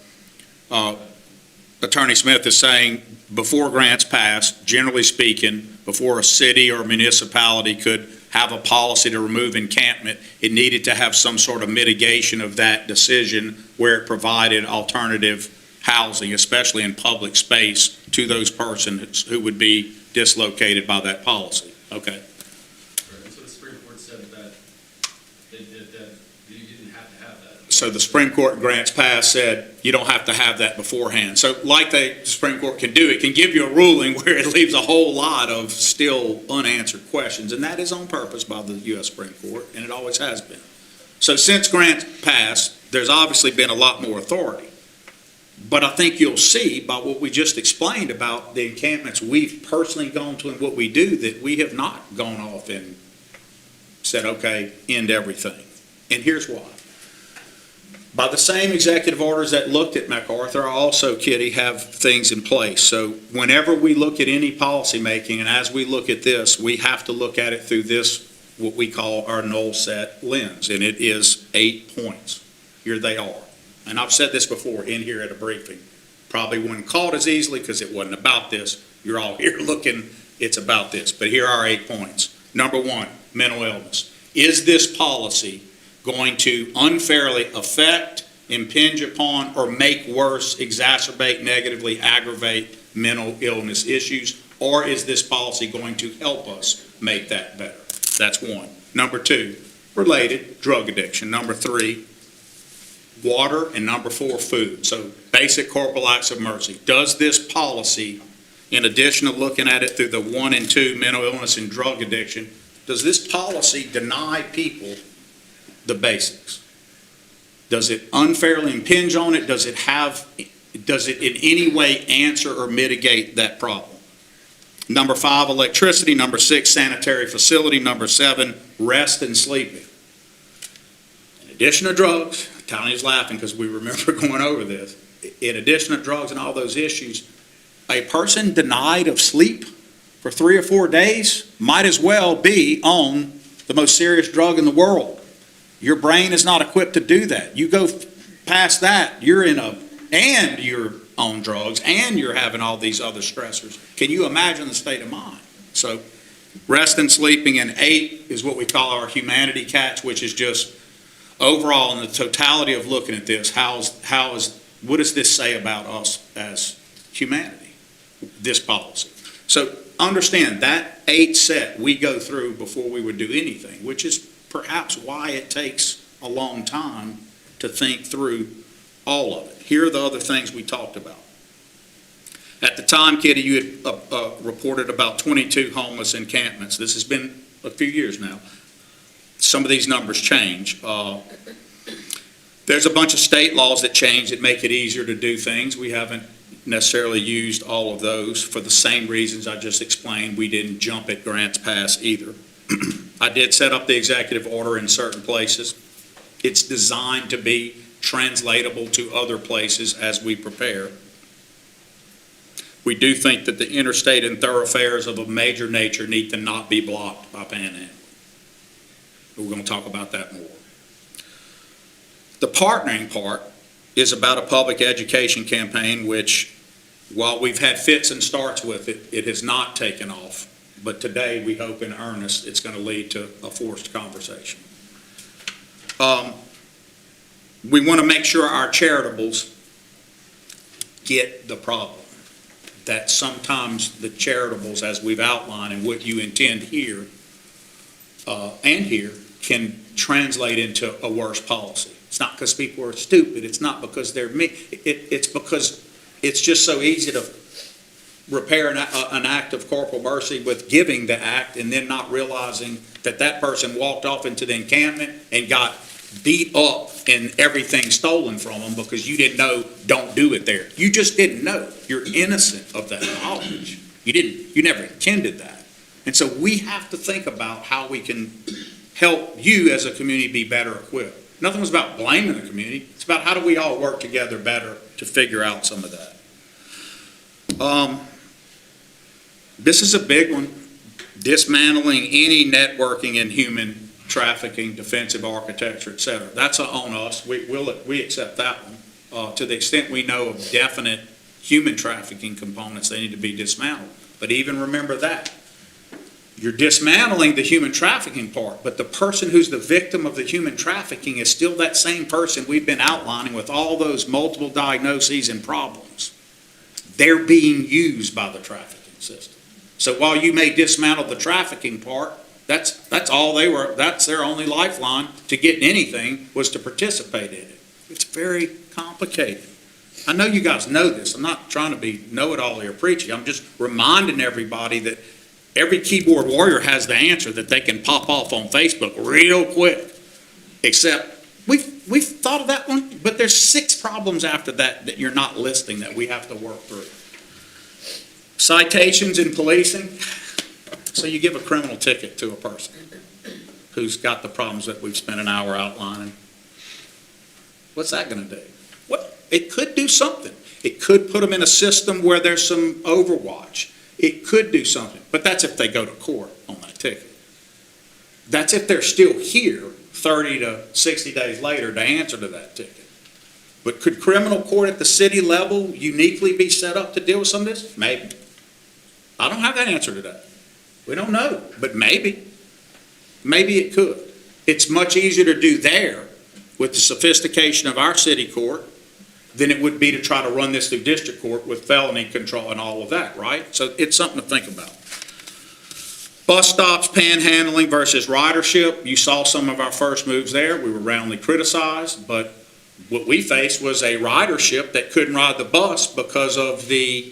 Attorney Smith is saying, before grants passed, generally speaking, before a city or municipality could have a policy to remove encampment, it needed to have some sort of mitigation of that decision where it provided alternative housing, especially in public space, to those persons who would be dislocated by that policy. Okay. Right, and so the Supreme Court said that you didn't have to have that. So the Supreme Court in grants past said you don't have to have that beforehand. So like the Supreme Court can do, it can give you a ruling where it leaves a whole lot of still unanswered questions, and that is on purpose by the U.S. Supreme Court, and it always has been. So since grants passed, there's obviously been a lot more authority. But I think you'll see by what we just explained about the encampments we've personally gone to and what we do, that we have not gone off and said, okay, end everything. And here's why. By the same executive orders that looked at MacArthur, also, Kitty, have things in place. So whenever we look at any policy making, and as we look at this, we have to look at it through this, what we call our null set lens, and it is 8 points. Here they are. And I've said this before in here at a briefing. Probably wasn't caught as easily because it wasn't about this. You're all here looking, it's about this. But here are 8 points. Number 1, mental illness. Is this policy going to unfairly affect, impinge upon, or make worse, exacerbate, negatively aggravate mental illness issues? Or is this policy going to help us make that better? That's 1. Number 2, related, drug addiction. Number 3, water. And number 4, food. So basic corporal acts of mercy. Does this policy, in addition to looking at it through the 1 and 2, mental illness and drug addiction, does this policy deny people the basics? Does it unfairly impinge on it? Does it in any way answer or mitigate that problem? Number 5, electricity. Number 6, sanitary facility. Number 7, rest and sleeping. In addition to drugs, Tony's laughing because we remember going over this. In addition to drugs and all those issues, a person denied of sleep for 3 or 4 days might as well be on the most serious drug in the world. Your brain is not equipped to do that. You go past that, and you're on drugs, and you're having all these other stressors. Can you imagine the state of mind? So rest and sleeping. And 8 is what we call our humanity catch, which is just overall in the totality of looking at this, what does this say about us as humanity, this policy? So understand that 8 set we go through before we would do anything, which is perhaps why it takes a long time to think through all of it. Here are the other things we talked about. At the time, Kitty, you had reported about 22 homeless encampments. This has been a few years now. Some of these numbers change. There's a bunch of state laws that change that make it easier to do things. We haven't necessarily used all of those for the same reasons I just explained. We didn't jump at grants pass either. I did set up the executive order in certain places. It's designed to be translatable to other places as we prepare. We do think that the interstate and thoroughfares of a major nature need to not be blocked by panhandling. We're going to talk about that more. The partnering part is about a public education campaign, which, while we've had fits and starts with it, it has not taken off. But today, we hope in earnest it's going to lead to a forced conversation. We want to make sure our charitables get the problem. That sometimes the charitables, as we've outlined and what you intend here and here, can translate into a worse policy. It's not because people are stupid. It's not because they're mean. It's because it's just so easy to repair an act of corporal mercy with giving the act and then not realizing that that person walked off into the encampment and got beat up and everything stolen from them because you didn't know, don't do it there. You just didn't know. You're innocent of that knowledge. You never intended that. And so we have to think about how we can help you as a community be better equipped. Nothing was about blaming the community. It's about how do we all work together better to figure out some of that. This is a big one. dismantling any networking in human trafficking, defensive architecture, et cetera. That's on us. We accept that one. To the extent we know of definite human trafficking components, they need to be dismantled. But even remember that. You're dismantling the human trafficking part, but the person who's the victim of the human trafficking is still that same person we've been outlining with all those multiple diagnoses and problems. They're being used by the trafficking system. So while you may dismantle the trafficking part, that's all that's their only lifeline to getting anything was to participate in it. It's very complicated. I know you guys know this. I'm not trying to be know-it-all or preachy. I'm just reminding everybody that every keyboard warrior has the answer that they can pop off on Facebook real quick. Except we've thought of that one, but there's 6 problems after that you're not listing that we have to work through. Citations in policing. So you give a criminal ticket to a person who's got the problems that we've spent an hour outlining. What's that going to do? Well, it could do something. It could put them in a system where there's some overwatch. It could do something, but that's if they go to court on that ticket. That's if they're still here 30 to 60 days later to answer to that ticket. But could criminal court at the city level uniquely be set up to deal with some of this? Maybe. I don't have that answer to that. We don't know, but maybe. Maybe it could. It's much easier to do there with the sophistication of our city court than it would be to try to run this through district court with felony control and all of that, right? So it's something to think about. Bus stops, panhandling versus ridership. You saw some of our first moves there. We were roundly criticized, but what we faced was a ridership that couldn't ride the bus because of the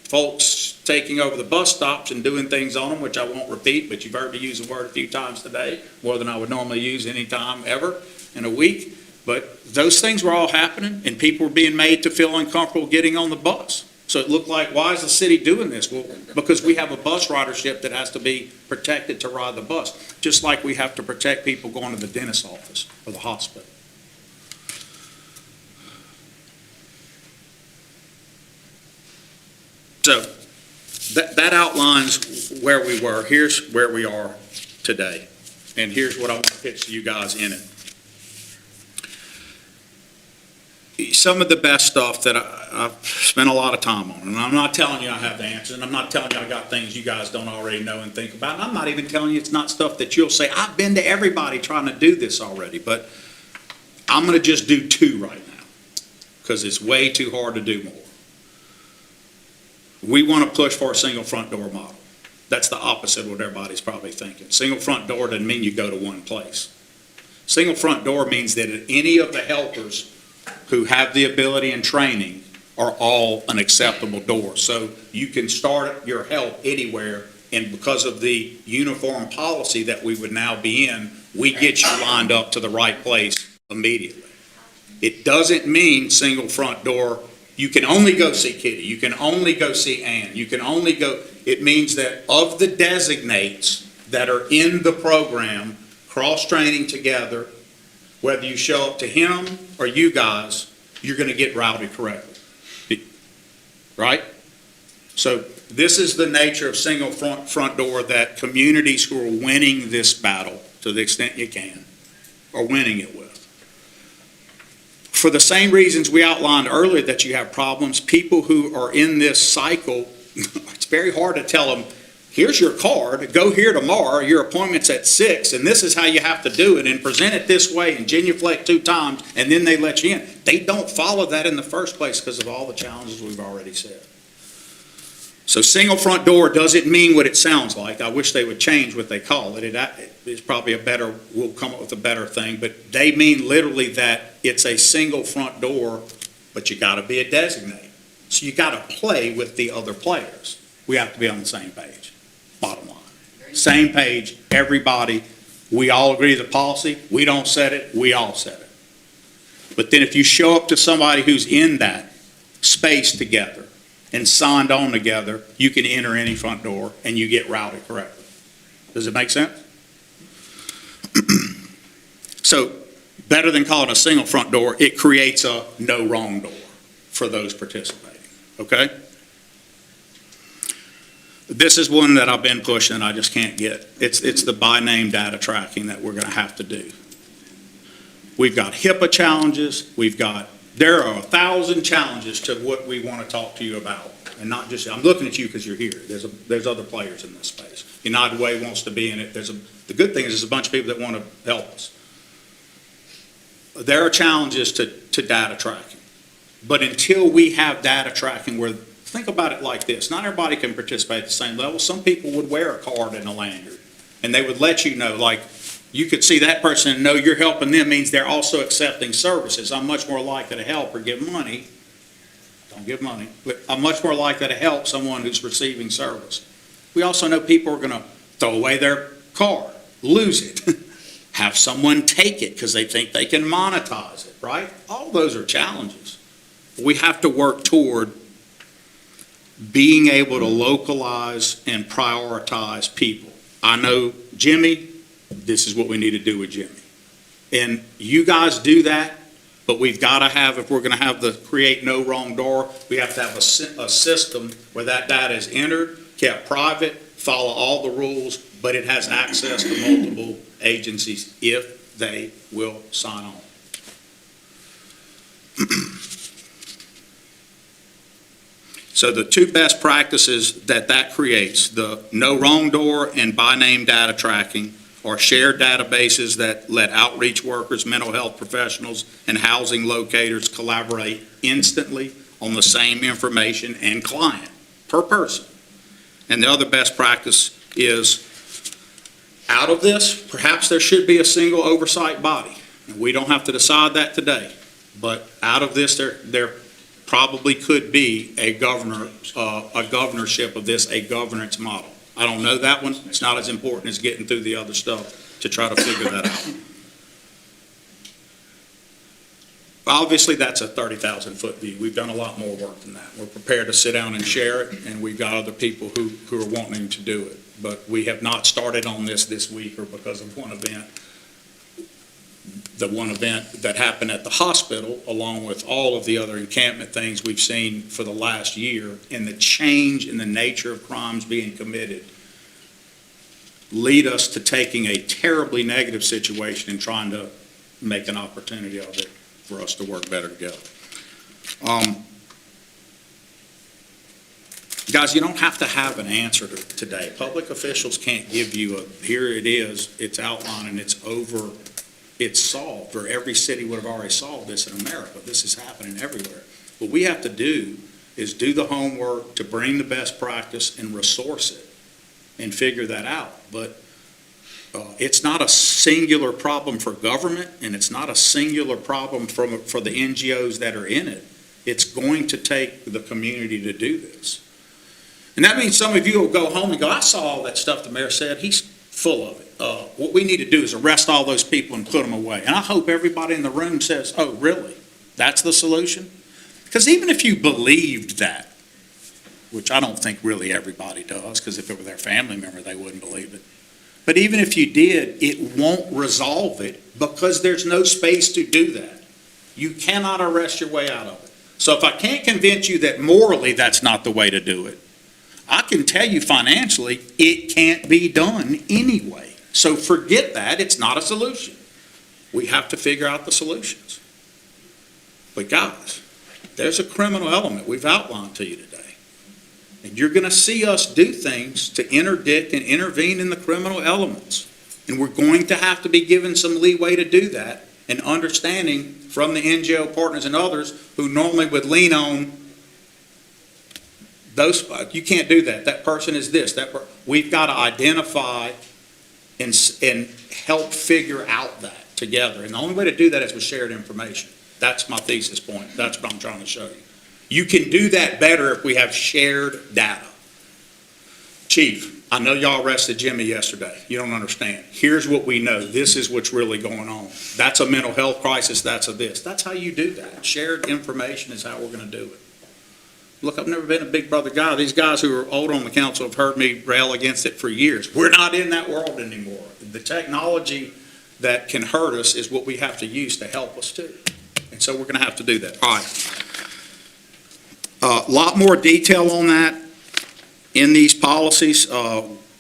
folks taking over the bus stops and doing things on them, which I won't repeat, but you've heard me use the word a few times today, more than I would normally use any time ever in a week. But those things were all happening, and people were being made to feel uncomfortable getting on the bus. So it looked like, why is the city doing this? Well, because we have a bus ridership that has to be protected to ride the bus, just like we have to protect people going to the dentist's office or the hospital. So that outlines where we were. Here's where we are today, and here's what I want to pitch to you guys in it. Some of the best stuff that I've spent a lot of time on, and I'm not telling you I have the answer, and I'm not telling you I got things you guys don't already know and think about, and I'm not even telling you it's not stuff that you'll say, I've been to everybody trying to do this already, but I'm going to just do 2 right now, because it's way too hard to do more. We want to push for a single front door model. That's the opposite of what everybody's probably thinking. Single front door doesn't mean you go to one place. Single front door means that any of the helpers who have the ability and training are all an acceptable door. So you can start your help anywhere, and because of the uniform policy that we would now be in, we get you lined up to the right place immediately. It doesn't mean single front door, you can only go see Kitty, you can only go see Ann, you can only go, it means that of the designates that are in the program, cross-training together, whether you show up to him or you guys, you're going to get routed correctly. Right? So this is the nature of single front door that communities who are winning this battle, to the extent you can, are winning it with. For the same reasons we outlined earlier that you have problems, people who are in this cycle, it's very hard to tell them, here's your card, go here tomorrow, your appointment's at 6, and this is how you have to do it, and present it this way, and genuflect 2 times, and then they let you in. They don't follow that in the first place because of all the challenges we've already said. So single front door doesn't mean what it sounds like. I wish they would change what they call it. It is probably we'll come up with a better thing, but they mean literally that it's a single front door, but you got to be a designate. So you got to play with the other players. We have to be on the same page, bottom line. Same page, everybody. We all agree the policy. We don't set it, we all set it. But then if you show up to somebody who's in that space together and signed on together, you can enter any front door and you get routed correctly. Does it make sense? So better than calling a single front door, it creates a no wrong door for those participating, okay? This is one that I've been pushing, I just can't get. It's the by name data tracking that we're gonna have to do. We've got HIPAA challenges, there are 1,000 challenges to what we wanna talk to you about. And not just, I'm looking at you because you're here. There's other players in this space. United Way wants to be in it. The good thing is there's a bunch of people that want to help us. There are challenges to data tracking. But until we have data tracking where, think about it like this, not everybody can participate at the same level. Some people would wear a card and a lanyard, and they would let you know, like, you could see that person and know you're helping them means they're also accepting services. I'm much more likely to help or give money. Don't give money, but I'm much more likely to help someone who's receiving service. We also know people are going to throw away their card, lose it, have someone take it because they think they can monetize it, right? All those are challenges. We have to work toward being able to localize and prioritize people. I know Jimmy, this is what we need to do with Jimmy. And you guys do that. But we've got to have, if we're going to have the create no wrong door, we have to have a system where that data is entered, kept private, follow all the rules, but it has access to multiple agencies if they will sign on. So the two best practices that creates, the no wrong door and by name data tracking, or shared databases that let outreach workers, mental health professionals, and housing locators collaborate instantly on the same information and client per person. And the other best practice is, out of this, perhaps there should be a single oversight body. And we don't have to decide that today, but out of this, there probably could be a governorship of this, a governance model. I don't know that one. It's not as important as getting through the other stuff to try to figure that out. Obviously, that's a 30,000-foot view. We've done a lot more work than that. We're prepared to sit down and share it, and we've got other people who are wanting to do it. But we have not started on this week or because of one event. The one event that happened at the hospital, along with all of the other encampment things we've seen for the last year, and the change in the nature of crimes being committed, lead us to taking a terribly negative situation and trying to make an opportunity of it for us to work better together. Guys, you don't have to have an answer today. Public officials can't give you here it is, it's outlined, and it's over. It's solved, or every city would have already solved this in America. This is happening everywhere. What we have to do is do the homework to bring the best practice and resource it and figure that out. But it's not a singular problem for government, and it's not a singular problem for the NGOs that are in it. It's going to take the community to do this. And that means some of you will go home and go, I saw all that stuff the mayor said. He's full of it. What we need to do is arrest all those people and put them away. And I hope everybody in the room says, oh, really? That's the solution? Because even if you believed that, which I don't think really everybody does, because if it were their family member, they wouldn't believe it. But even if you did, it won't resolve it because there's no space to do that. You cannot arrest your way out of it. So if I can't convince you that morally that's not the way to do it, I can tell you financially it can't be done anyway. So forget that. It's not a solution. We have to figure out the solutions. But guys, there's a criminal element we've outlined to you today. And you're going to see us do things to interdict and intervene in the criminal elements. And we're going to have to be given some leeway to do that, and understanding from the NGO partners and others who normally would lean on those. You can't do that. That person is this. We've got to identify and help figure out that together. And the only way to do that is with shared information. That's my thesis point. That's what I'm trying to show you. You can do that better if we have shared data. Chief, I know y'all arrested Jimmy yesterday. You don't understand. Here's what we know. This is what's really going on. That's a mental health crisis. That's a this. That's how you do that. Shared information is how we're going to do it. Look, I've never been a big brother guy. These guys who are old on the council have heard me rail against it for years. We're not in that world anymore. The technology that can hurt us is what we have to use to help us too. And so we're going to have to do that. All right. A lot more detail on that. in these policies,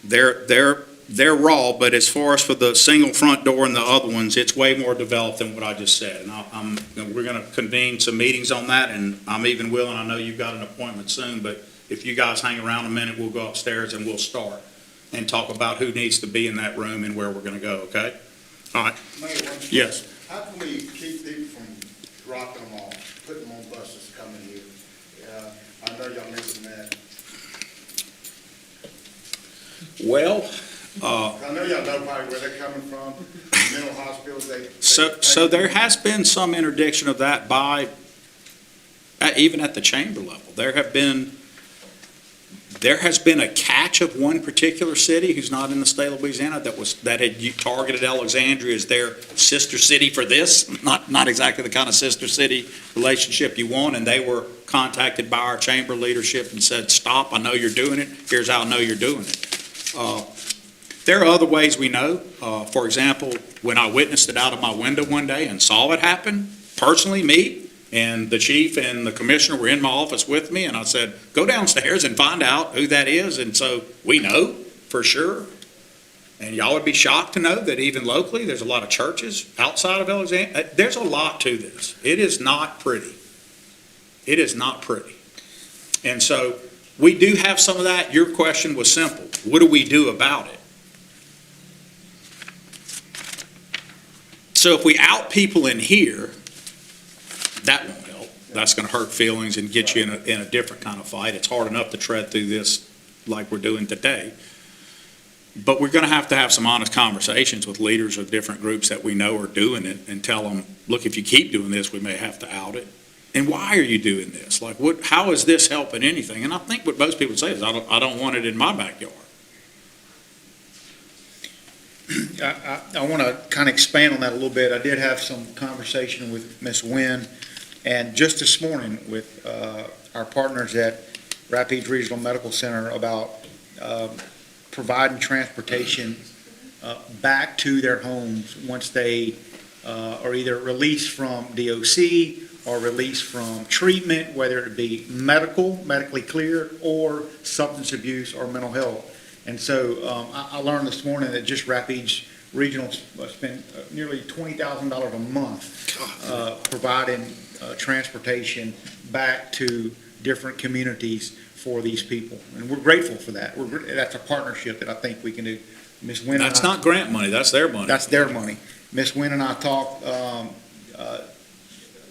they're raw, but as far as for the single front door and the other ones, it's way more developed than what I just said. And we're gonna convene some meetings on that, and I'm even willing, I know you've got an appointment soon, but if you guys hang around a minute, we'll go upstairs and we'll start and talk about who needs to be in that room and where we're gonna go, okay? All right, Mayor, yes. how can we keep people from dropping them off, putting them on buses coming here? I know y'all mentioned that. Well, I know y'all know probably where they're coming from, mental hospitals, they. so there has been some interdiction of that by, even at the chamber level. There has been a catch of one particular city who's not in the state of Louisiana that had targeted Alexandria as their sister city for this, not exactly the kind of sister city relationship you want, and they were contacted by our chamber leadership and said, stop, I know you're doing it, here's how I know you're doing it. There are other ways we know. For example, when I witnessed it out of my window one day and saw it happen, personally, me, and the chief and the commissioner were in my office with me, and I said, go downstairs and find out who that is, and so we know for sure. And y'all would be shocked to know that even locally, there's a lot of churches outside of Alexandria. There's a lot to this. It is not pretty. It is not pretty. And so we do have some of that. Your question was simple. What do we do about it? So if we out people in here, that won't help. That's going to hurt feelings and get you in a different kind of fight. It's hard enough to tread through this like we're doing today. But we're going to have some honest conversations with leaders of different groups that we know are doing it and tell them, look, if you keep doing this, we may have to out it. And why are you doing this? Like, how is this helping anything? And I think what most people say is, I don't want it in my backyard. I want to kind of expand on that a little bit. I did have some conversation with Ms. Nguyen, and just this morning with our partners at Rapides Regional Medical Center about providing transportation back to their homes once they are either released from DOC or released from treatment, whether it be medically cleared, or substance abuse or mental health. And so I learned this morning that just Rapides Regional spent nearly $20,000 a month providing transportation back to different communities for these people. And we're grateful for that. That's a partnership that I think we can do. Ms. Nguyen and That's I- not grant money, that's their money. That's their money. Ms. Nguyen and I talked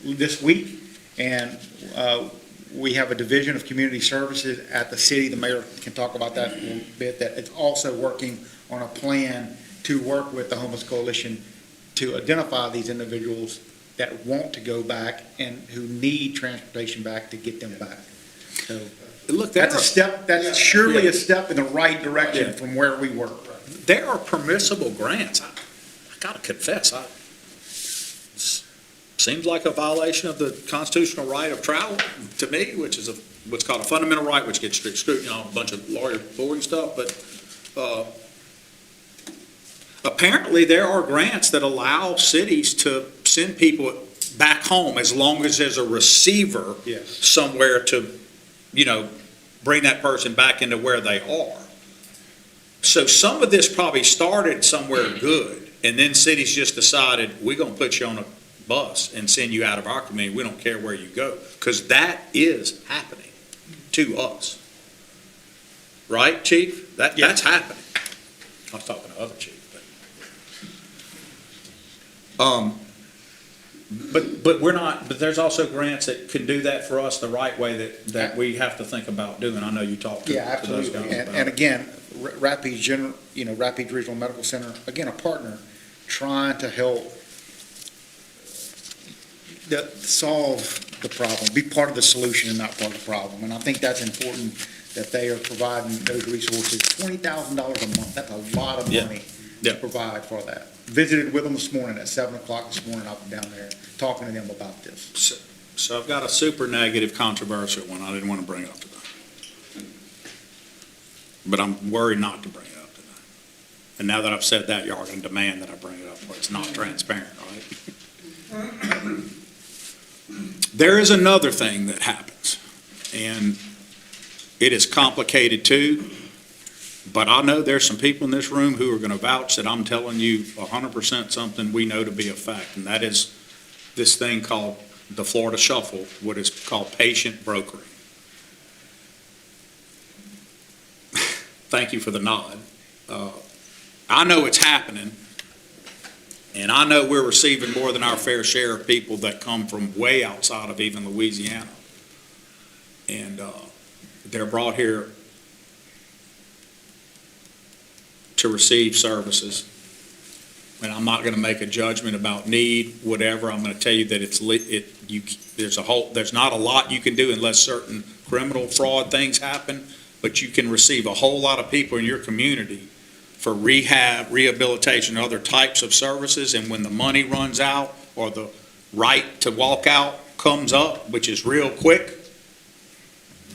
this week, and we have a division of community services at the city. The mayor can talk about that a little bit, that it's also working on a plan to work with the Homeless Coalition to identify these individuals that want to go back and who need transportation back to get them back. So Look, that's a step, that's surely a step in the right direction Yeah. from where we were. there are permissible grants. I gotta confess, seems like a violation of the constitutional right of travel to me, which is what's called a fundamental right, which gets strict scrutiny on a bunch of lawyer boring stuff, but apparently there are grants that allow cities to send people back home as long as there's a receiver Yes. somewhere to, bring that person back into where they are. So some of this probably started somewhere good, and then cities just decided, we're gonna put you on a bus and send you out of our community. We don't care where you go, because that is happening to us. Right, chief? That's happening. I was talking to other chief, but we're not, but there's also grants that can do that for us the right way that we have to think about doing. I know you talked to Yeah, those absolutely. guys about And it. again, Rapides Rapides Regional Medical Center, again, a partner, trying to help solve the problem, be part of the solution and not part of the problem. And I think that's important that they are providing those resources. $20,000 a month, that's a lot of Yeah. money Yeah. to provide for that. Visited with them this morning at 7:00 this morning. I was down there talking to them about this. So I've got a super negative controversial one I didn't want to bring up today. But I'm worried not to bring it up today. And now that I've said that, y'all are going to demand that I bring it up where it's not transparent, right? There is another thing that happens, and it is complicated too, but I know there's some people in this room who are gonna vouch that I'm telling you 100% something we know to be a fact, and that is this thing called the Florida Shuffle, what is called patient brokering. Thank you for the nod. I know it's happening, and I know we're receiving more than our fair share of people that come from way outside of even Louisiana. And they're brought here to receive services. And I'm not going to make a judgment about need, whatever. I'm going to tell you that there's not a lot you can do unless certain criminal fraud things happen, but you can receive a whole lot of people in your community for rehab, rehabilitation, other types of services. And when the money runs out or the right to walk out comes up, which is real quick,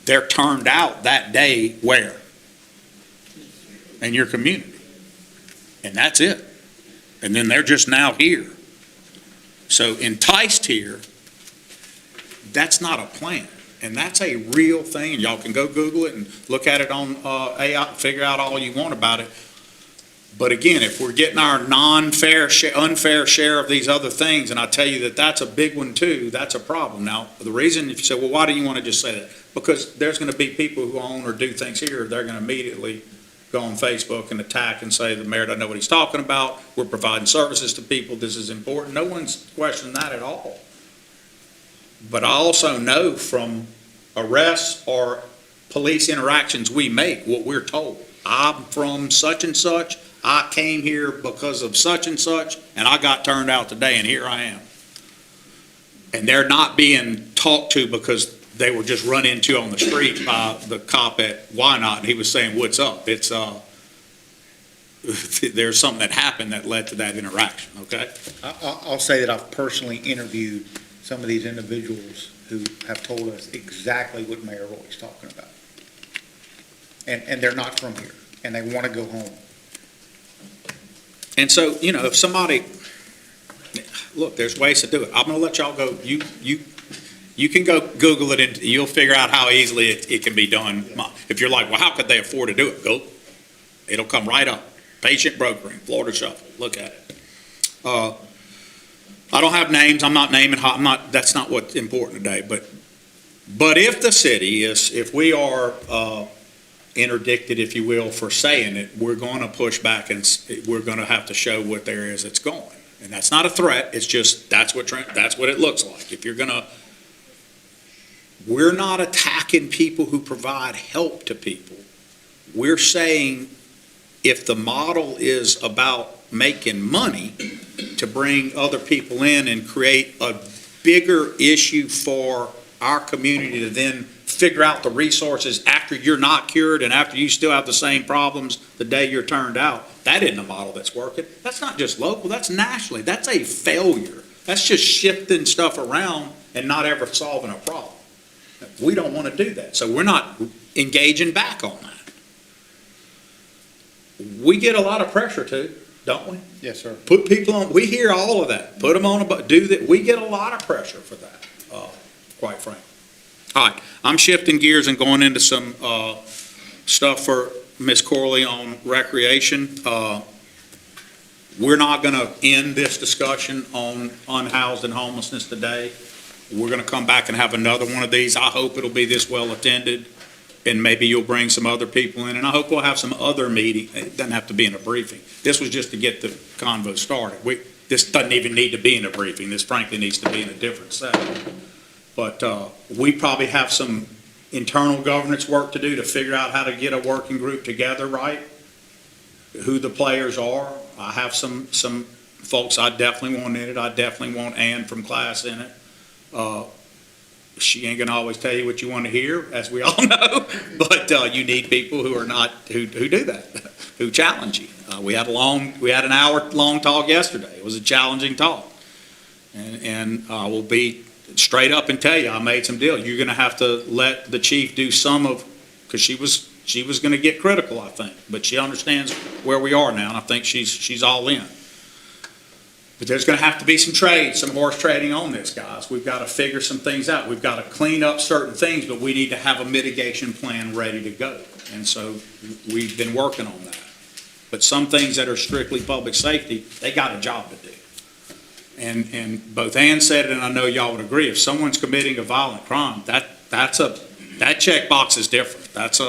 they're turned out that day where? In your community. And that's it. And then they're just now here. So enticed here, that's not a plan. And that's a real thing. And y'all can go Google it and look at it on AI, figure out all you want about it. But again, if we're getting our unfair share of these other things, and I tell you that that's a big one too, that's a problem. Now, the reason, if you say, well, why do you want to just say that? Because there's going to be people who own or do things here, they're going to immediately go on Facebook and attack and say the mayor doesn't know what he's talking about. We're providing services to people. This is important. No one's questioning that at all. But I also know from arrests or police interactions we make what we're told. I'm from such and such. I came here because of such and such, and I got turned out today, and here I am. And they're not being talked to because they were just run into on the street by the cop at Wynot, and he was saying, what's up? It's, there's something that happened that led to that interaction, okay? I'll say that I've personally interviewed some of these individuals who have told us exactly what Mayor Roy's talking about. And they're not from here, and they want to go home. And so, you know, if somebody, look, there's ways to do it. I'm gonna let y'all go. You can go Google it and you'll figure out how easily it can be done. If you're like, well, how could they afford to do it? Go. It'll come right up. Patient brokering, Florida Shuffle. Look at it. I don't have names. I'm not naming. That's not what's important today. But if the city is, if we are interdicted, if you will, for saying it, we're going to push back and we're going to have to show what there is that's going. And that's not a threat. It's just that's what it looks like. If you're going to, we're not attacking people who provide help to people. We're saying if the model is about making money to bring other people in and create a bigger issue for our community to then figure out the resources after you're not cured and after you still have the same problems the day you're turned out, that isn't a model that's working. That's not just local, that's nationally. That's a failure. That's just shifting stuff around and not ever solving a problem. We don't want to do that, so we're not engaging back on that. We get a lot of pressure too, don't we? Yes, sir. Put people on, we hear all of that. Put them on, do that. We get a lot of pressure for that, quite frankly. All right, I'm shifting gears and going into some stuff for Ms. Corley on recreation. We're not going to end this discussion on unhoused and homelessness today. We're going to come back and have another one of these. I hope it'll be this well attended, and maybe you'll bring some other people in, and I hope we'll have some other meeting. It doesn't have to be in a briefing. This was just to get the convo started. This doesn't even need to be in a briefing. This frankly needs to be in a different setting. But we probably have some internal governance work to do to figure out how to get a working group together, right? Who the players are. I have some folks I definitely want in it. I definitely want Ann from class in it. She ain't gonna always tell you what you want to hear, as we all know, but you need people who are not, who do that, who challenge you. We had an hour-long talk yesterday. It was a challenging talk. And I will be straight up and tell you, I made some deal. You're gonna have to let the chief do some of, because she was gonna get critical, I think, but she understands where we are now, and I think she's all in. But there's going to have to be some trade, some horse trading on this, guys. We've got to figure some things out. We've got to clean up certain things, but we need to have a mitigation plan ready to go. And so we've been working on that. But some things that are strictly public safety, they got a job to do. And both Ann said it, and I know y'all would agree, if someone's committing a violent crime, that checkbox is different. That's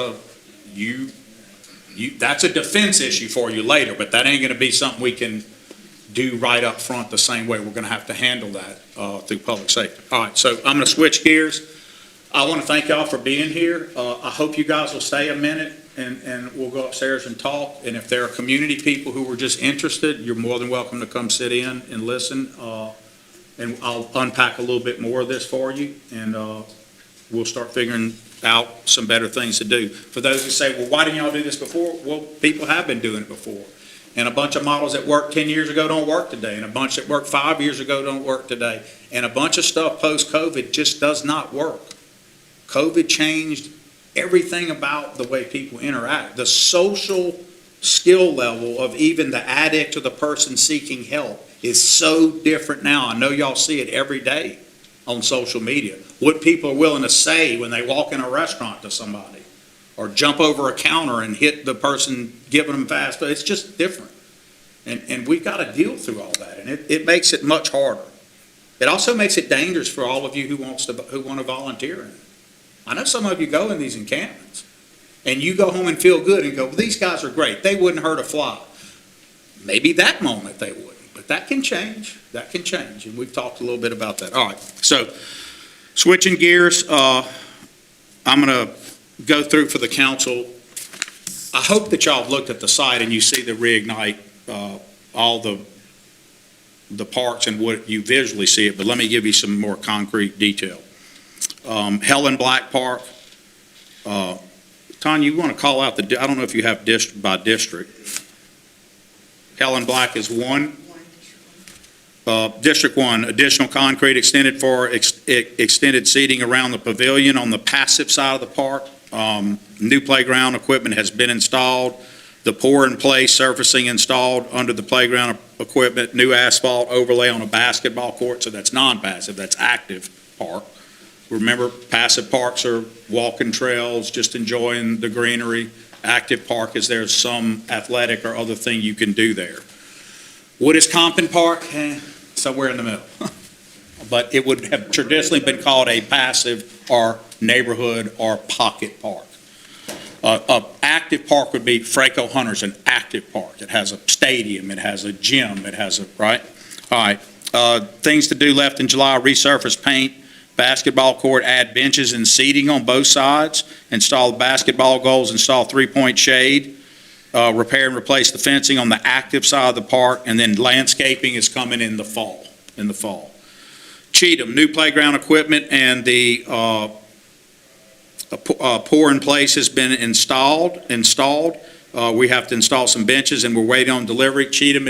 a defense issue for you later, but that ain't going to be something we can do right up front the same way. We're going to have to handle that through public safety. All right, so I'm going to switch gears. I want to thank y'all for being here. I hope you guys will stay a minute and we'll go upstairs and talk. And if there are community people who were just interested, you're more than welcome to come sit in and listen. And I'll unpack a little bit more of this for you, and we'll start figuring out some better things to do. For those who say, well, why didn't y'all do this before? Well, people have been doing it before. And a bunch of models that worked 10 years ago don't work today, and a bunch that worked 5 years ago don't work today. And a bunch of stuff post-COVID just does not work. COVID changed everything about the way people interact. The social skill level of even the addict or the person seeking help is so different now. I know y'all see it every day on social media. What people are willing to say when they walk in a restaurant to somebody, or jump over a counter and hit the person giving them fast food. It's just different. And we've got to deal through all that, and it makes it much harder. It also makes it dangerous for all of you who want to volunteer in it. I know some of you go in these encampments, and you go home and feel good and go, well, these guys are great. They wouldn't hurt a fly. Maybe that moment they wouldn't, but that can change. That can change, and we've talked a little bit about that. All right, so switching gears, I'm going to go through for the council. I hope that y'all have looked at the site and you see the Reignite, all the parks and what you visually see it, but let me give you some more concrete detail. Helen Black Park. Tanya, you want to call out I don't know if you have by district. Helen Black is one. District 1, additional concrete extended for extended seating around the pavilion on the passive side of the park. New playground equipment has been installed. The pour-in-place surfacing installed under the playground equipment. New asphalt overlay on a basketball court, so that's non-passive, that's active park. Remember, passive parks are walking trails, just enjoying the greenery. Active park is there's some athletic or other thing you can do there. What is Compton Park? Somewhere in the middle. But it would have traditionally been called a passive or neighborhood or pocket park. An active park would be Franco Hunter's an active park. It has a stadium, it has a gym, it has a, right? All right. Things to do left in July: resurface paint, basketball court, add benches and seating on both sides, install basketball goals, install three-point shade, repair and replace the fencing on the active side of the park, and then landscaping is coming in the fall. Cheatham, new playground equipment and the pour-in-place has been installed. We have to install some benches and we're waiting on delivery. Cheatham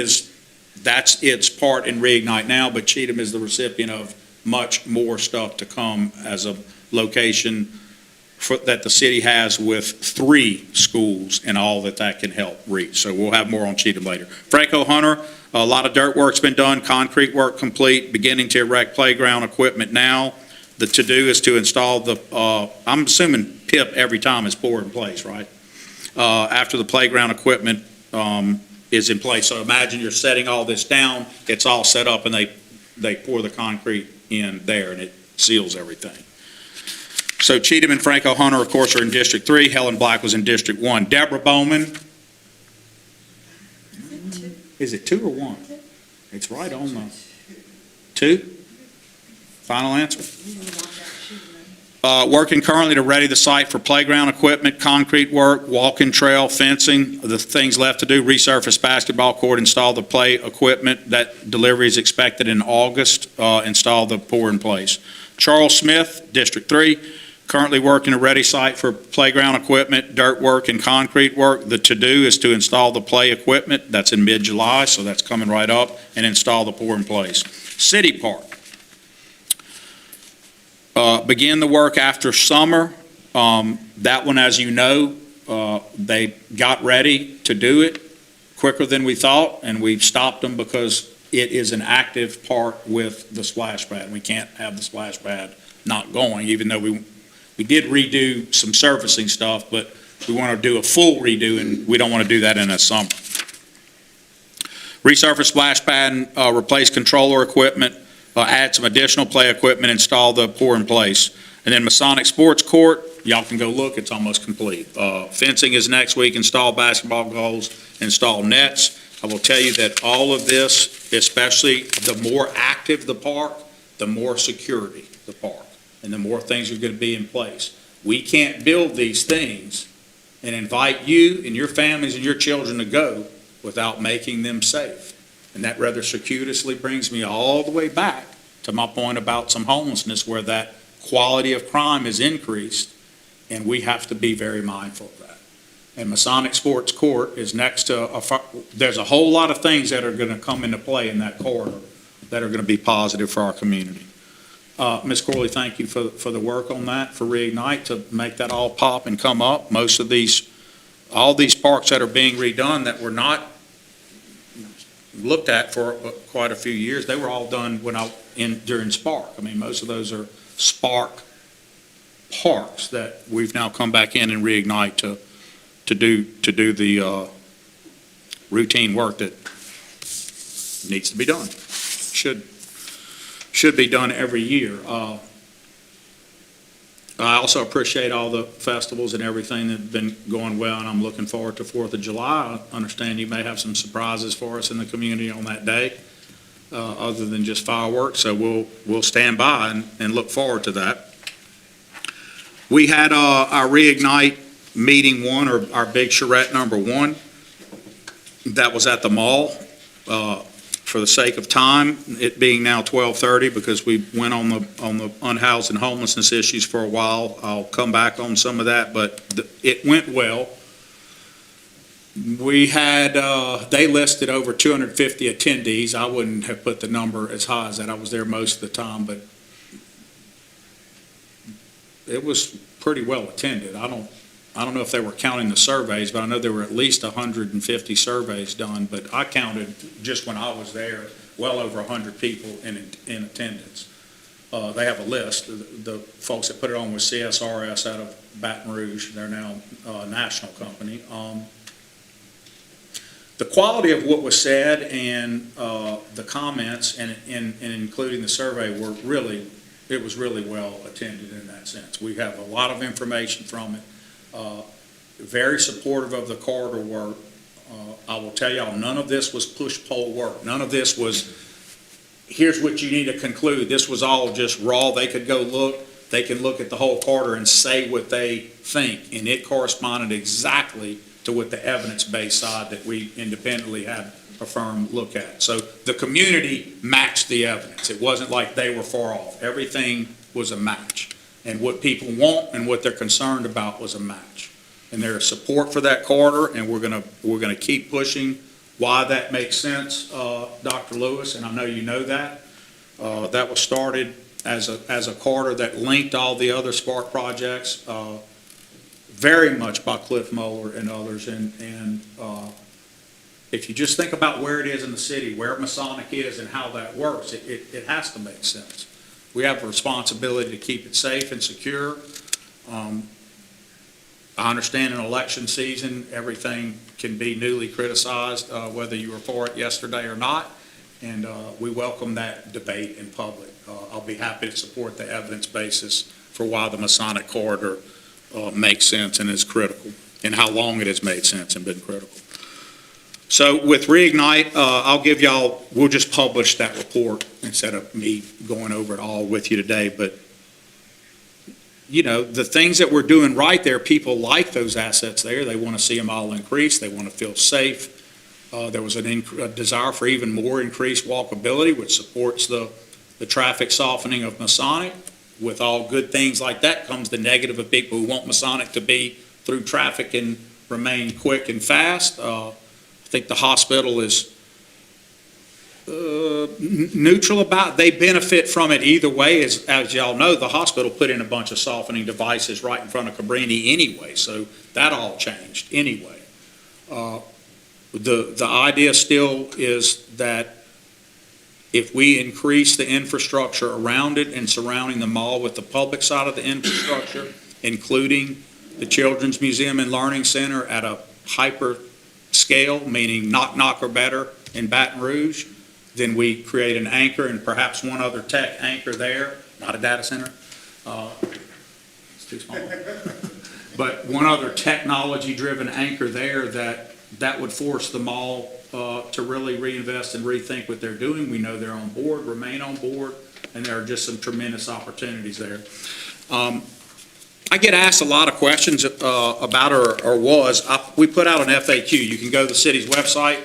that's its part in Reignite now, but Cheatham is the recipient of much more stuff to come as a location that the city has with 3 schools and all that can help reach. So we'll have more on Cheatham later. Franco Hunter, a lot of dirt work's been done, concrete work complete, beginning to erect playground equipment now. The to-do is to install I'm assuming PIP every time is pour-in-place, right? After the playground equipment is in place. So imagine you're setting all this down, it's all set up, and they pour the concrete in there, and it seals everything. So Cheatham and Franco Hunter, of course, are in District 3. Helen Black was in District 1. Deborah Bowman. Is it 2 or 1? It's right on the 2. Final answer? Working currently to ready the site for playground equipment, concrete work, walking trail, fencing. The things left to do: resurface basketball court, install the play equipment. That delivery is expected in August. Install the pour-in-place. Charles Smith, District 3. Currently working a ready site for playground equipment, dirt work, and concrete work. The to-do is to install the play equipment. That's in mid-July, so that's coming right up, and install the pour-in-place. City Park. Begin the work after summer. That one, as you know, they got ready to do it quicker than we thought, and we stopped them because it is an active park with the splash pad. We can't have the splash pad not going, even though we did redo some surfacing stuff, but we want to do a full redo, and we don't want to do that in the summer. Resurface splash pad, replace controller equipment, add some additional play equipment, install the pour in place. And then Masonic Sports Court, y'all can go look, it's almost complete. Fencing is next week, install basketball goals, install nets. I will tell you that all of this, especially the more active the park, the more security the park, and the more things are going to be in place. We can't build these things and invite you and your families and your children to go without making them safe. And that rather circuitously brings me all the way back to my point about some homelessness, where that quality of crime is increased, and we have to be very mindful of that. And Masonic Sports Court is next to, there's a whole lot of things that are going to come into play in that corridor that are going to be positive for our community. Ms. Corley, thank you for the work on that, for Reignite, to make that all pop and come up. Most of these, all these parks that are being redone that were not looked at for quite a few years, they were all done during Spark. I mean, most of those are Spark parks that we've now come back in and Reignite to do the routine work that needs to be done. Should be done every year. I also appreciate all the festivals and everything that have been going well, and I'm looking forward to 4th of July. I understand you may have some surprises for us in the community on that day, other than just fireworks, so we'll stand by and look forward to that. We had our Reignite meeting one, or our big charrette number one, that was at the mall. For the sake of time, it being now 12:30, because we went on the unhoused and homelessness issues for a while. I'll come back on some of that, but it went well. We had, they listed over 250 attendees. I wouldn't have put the number as high as that. I was there most of the time, but it was pretty well attended. I don't know if they were counting the surveys, but I know there were at least 150 surveys done, but I counted, just when I was there, well over 100 people in attendance. They have a list. The folks that put it on was CSRS out of Baton Rouge. They're now a national company. The quality of what was said and the comments and including the survey were really, it was really well attended in that sense. We have a lot of information from it. Very supportive of the corridor work. I will tell y'all, none of this was push-pull work. None of this was, here's what you need to conclude. This was all just raw. They could go look. They can look at the whole corridor and say what they think, and it corresponded exactly to what the evidence-based side that we independently had a firm look at. So the community matched the evidence. It wasn't like they were far off. Everything was a match. And what people want and what they're concerned about was a match. And there's support for that corridor, and we're gonna keep pushing why that makes sense, Dr. Lewis, and I know you know that. That was started as a corridor that linked all the other Spark projects, very much by Cliff Moeller and others. And if you just think about where it is in the city, where Masonic is and how that works, it has to make sense. We have a responsibility to keep it safe and secure. I understand in election season, everything can be newly criticized, whether you were for it yesterday or not, and we welcome that debate in public. I'll be happy to support the evidence basis for why the Masonic corridor makes sense and is critical, and how long it has made sense and been critical. So with Reignite, I'll give y'all, we'll just publish that report instead of me going over it all with you today. But, you know, the things that we're doing right there, people like those assets there. They want to see them all increase. They want to feel safe. There was a desire for even more increased walkability, which supports the traffic softening of Masonic. With all good things like that comes the negative of people who want Masonic to be through traffic and remain quick and fast. I think the hospital is neutral about it. They benefit from it either way. As y'all know, the hospital put in a bunch of softening devices right in front of Cabrini anyway, so that all changed anyway. The idea still is that If we increase the infrastructure around it and surrounding the mall with the public side of the infrastructure, including the Children's Museum and Learning Center at a hyper scale, meaning knock or better in Baton Rouge, then we create an anchor and perhaps one other tech anchor there, not a data center. It's too small. But one other technology-driven anchor there that would force the mall to really reinvest and rethink what they're doing. We know they're on board, remain on board, and there are just some tremendous opportunities there. I get asked a lot of questions about we put out an FAQ. You can go to the city's website,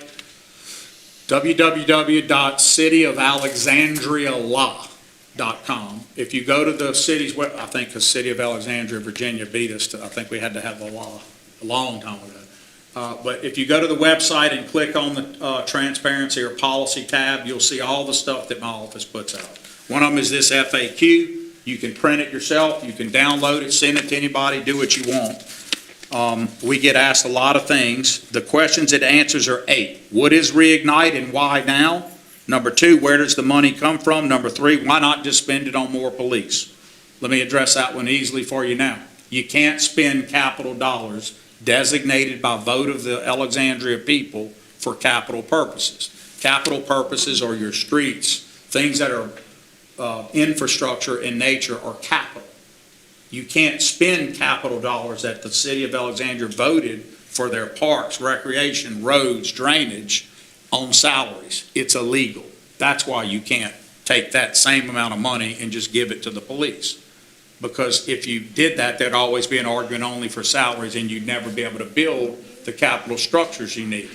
www.cityofalexandrialaw.com. If you go to the city's I think the City of Alexandria, Virginia beat us I think we had to have the law a long time ago. But if you go to the website and click on the transparency or policy tab, you'll see all the stuff that my office puts out. One of them is this FAQ. You can print it yourself, you can download it, send it to anybody, do what you want. We get asked a lot of things. The questions it answers are 8. What is Reignite and why now? Number 2, where does the money come from? Number 3, why not just spend it on more police? Let me address that one easily for you now. You can't spend capital dollars designated by vote of the Alexandria people for capital purposes. Capital purposes are your streets, things that are infrastructure in nature or capital. You can't spend capital dollars that the city of Alexandria voted for their parks, recreation, roads, drainage on salaries. It's illegal. That's why you can't take that same amount of money and just give it to the police. Because if you did that, there'd always be an argument only for salaries and you'd never be able to build the capital structures you need.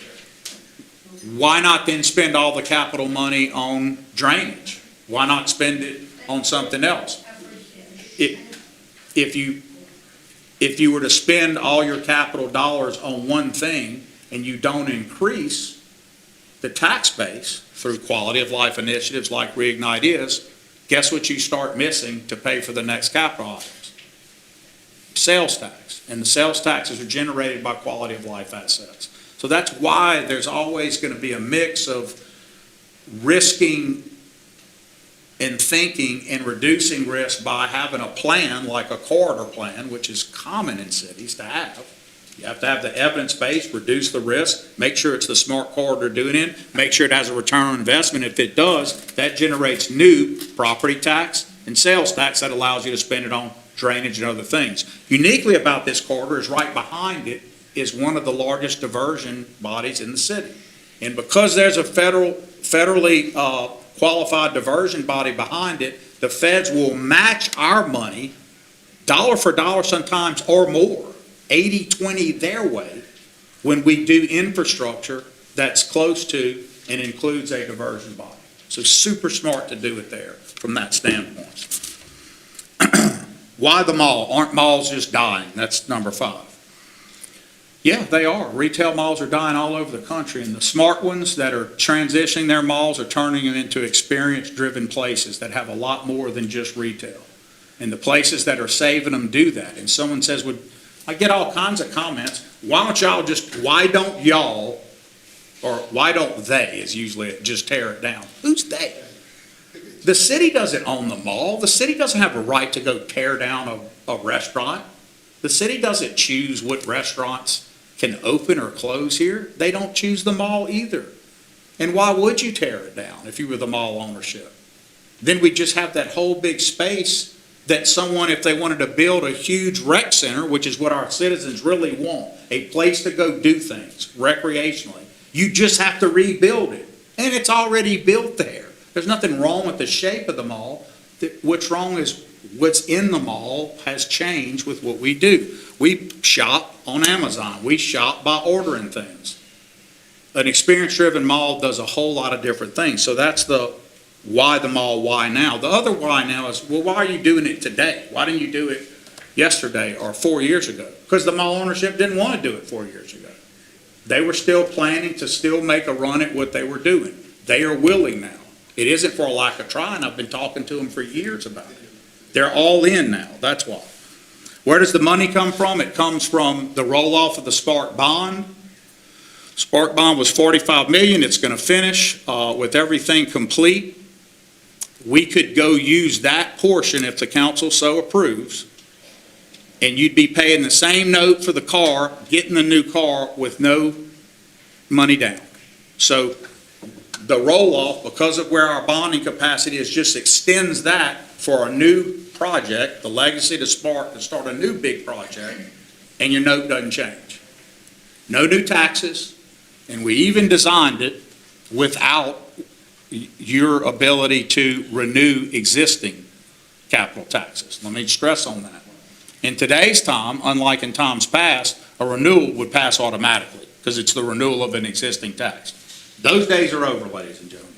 Why not then spend all the capital money on drainage? Why not spend it on something else? If you were to spend all your capital dollars on one thing and you don't increase the tax base through quality of life initiatives like Reignite is, guess what you start missing to pay for the next capital items? Sales tax. And the sales taxes are generated by quality of life assets. So that's why there's always going to be a mix of risking and thinking and reducing risk by having a plan like a corridor plan, which is common in cities to have. You have to have the evidence base, reduce the risk, make sure it's the smart corridor doing it, make sure it has a return on investment. If it does, that generates new property tax and sales tax that allows you to spend it on drainage and other things. Uniquely about this corridor is right behind it is one of the largest diversion bodies in the city. And because there's a federally qualified diversion body behind it, the feds will match our money dollar for dollar sometimes or more, 80-20 their way, when we do infrastructure that's close to and includes a diversion body. So super smart to do it there from that standpoint. Why the mall? Aren't malls just dying? That's number 5. Yeah, they are. Retail malls are dying all over the country, and the smart ones that are transitioning their malls are turning them into experience-driven places that have a lot more than just retail. And the places that are saving them do that. And someone says, well, I get all kinds of comments. Why don't y'all, or why don't they, is usually it, just tear it down? Who's they? The city doesn't own the mall. The city doesn't have a right to go tear down a restaurant. The city doesn't choose what restaurants can open or close here. They don't choose the mall either. And why would you tear it down if you were the mall ownership? Then we just have that whole big space that someone, if they wanted to build a huge rec center, which is what our citizens really want, a place to go do things recreationally, you just have to rebuild it. And it's already built there. There's nothing wrong with the shape of the mall. What's wrong is what's in the mall has changed with what we do. We shop on Amazon. We shop by ordering things. An experience-driven mall does a whole lot of different things. So that's the why the mall, why now. The other why now is, well, why are you doing it today? Why didn't you do it yesterday or 4 years ago? Because the mall ownership didn't want to do it 4 years ago. They were still planning to still make a run at what they were doing. They are willing now. It isn't for a lack of trying. I've been talking to them for years about it. They're all in now. That's why. Where does the money come from? It comes from the roll-off of the Spark bond. Spark bond was $45 million. It's going to finish with everything complete we could go use that portion if the council so approves, and you'd be paying the same note for the car, getting the new car with no money down. So the roll-off, because of where our bonding capacity is, just extends that for a new project, the legacy to start a new big project, and your note doesn't change. No new taxes, and we even designed it without your ability to renew existing capital taxes. Let me stress on that. In today's time, unlike in times past, a renewal would pass automatically because it's the renewal of an existing tax. Those days are over, ladies and gentlemen.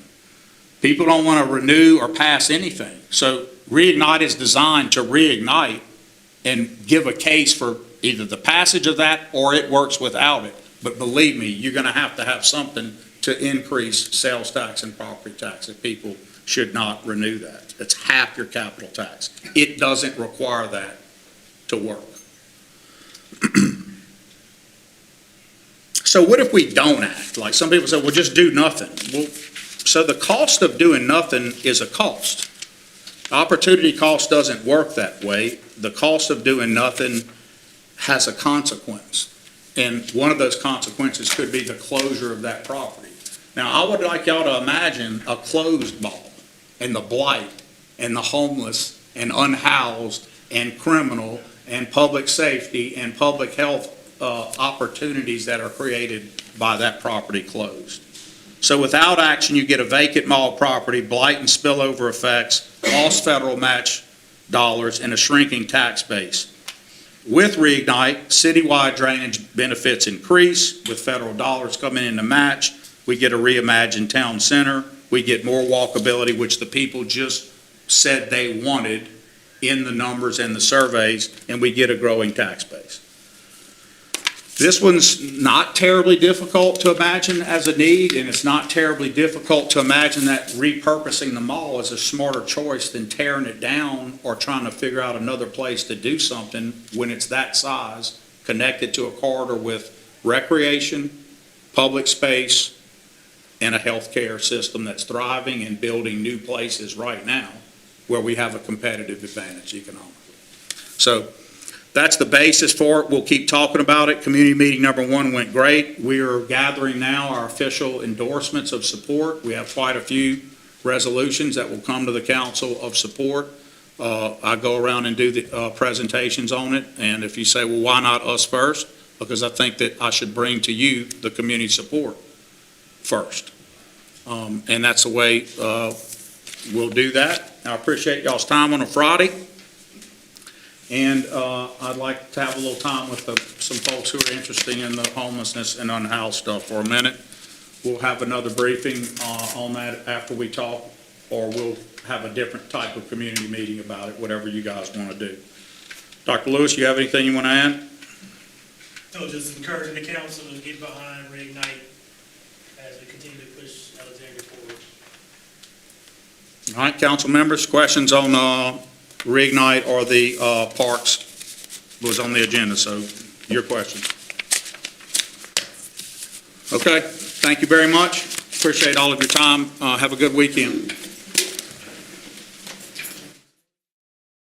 People don't want to renew or pass anything. So Reignite is designed to reignite and give a case for either the passage of that or it works without it. But believe me, you're going to have something to increase sales tax and property tax if people should not renew that. It's half your capital tax. It doesn't require that to work. So what if we don't act? Like some people say, well, just do nothing. Well, so the cost of doing nothing is a cost. Opportunity cost doesn't work that way. The cost of doing nothing has a consequence. And one of those consequences could be the closure of that property. Now, I would like y'all to imagine a closed mall and the blight and the homeless and unhoused and criminal and public safety and public health opportunities that are created by that property closed. So without action, you get a vacant mall property, blight and spillover effects, lost federal match dollars, and a shrinking tax base. With Reignite, citywide drainage benefits increase. With federal dollars coming in to match, we get a reimagined town center. We get more walkability, which the people just said they wanted in the numbers and the surveys, and we get a growing tax base. This one's not terribly difficult to imagine as a need, and it's not terribly difficult to imagine that repurposing the mall is a smarter choice than tearing it down or trying to figure out another place to do something when it's that size, connected to a corridor with recreation, public space, and a healthcare system that's thriving and building new places right now where we have a competitive advantage economically. So that's the basis for it. We'll keep talking about it. Community meeting number 1 went great. We are gathering now our official endorsements of support. We have quite a few resolutions that will come to the council of support. I go around and do the presentations on it. And if you say, well, why not us first? Because I think that I should bring to you the community support first. And that's the way we'll do that. I appreciate y'all's time on a Friday. And I'd like to have a little time with some folks who are interested in the homelessness and unhoused stuff for a minute. We'll have another briefing on that after we talk, or we'll have a different type of community meeting about it, whatever you guys want to do. Dr. Lewis, you have anything you want to add? No, just encouraging the council to get behind Reignite as we continue to push Alexandria forward. All right, council members, questions on Reignite or the parks was on the agenda, so your questions. Okay, thank you very much. Appreciate all of your time. Have a good weekend.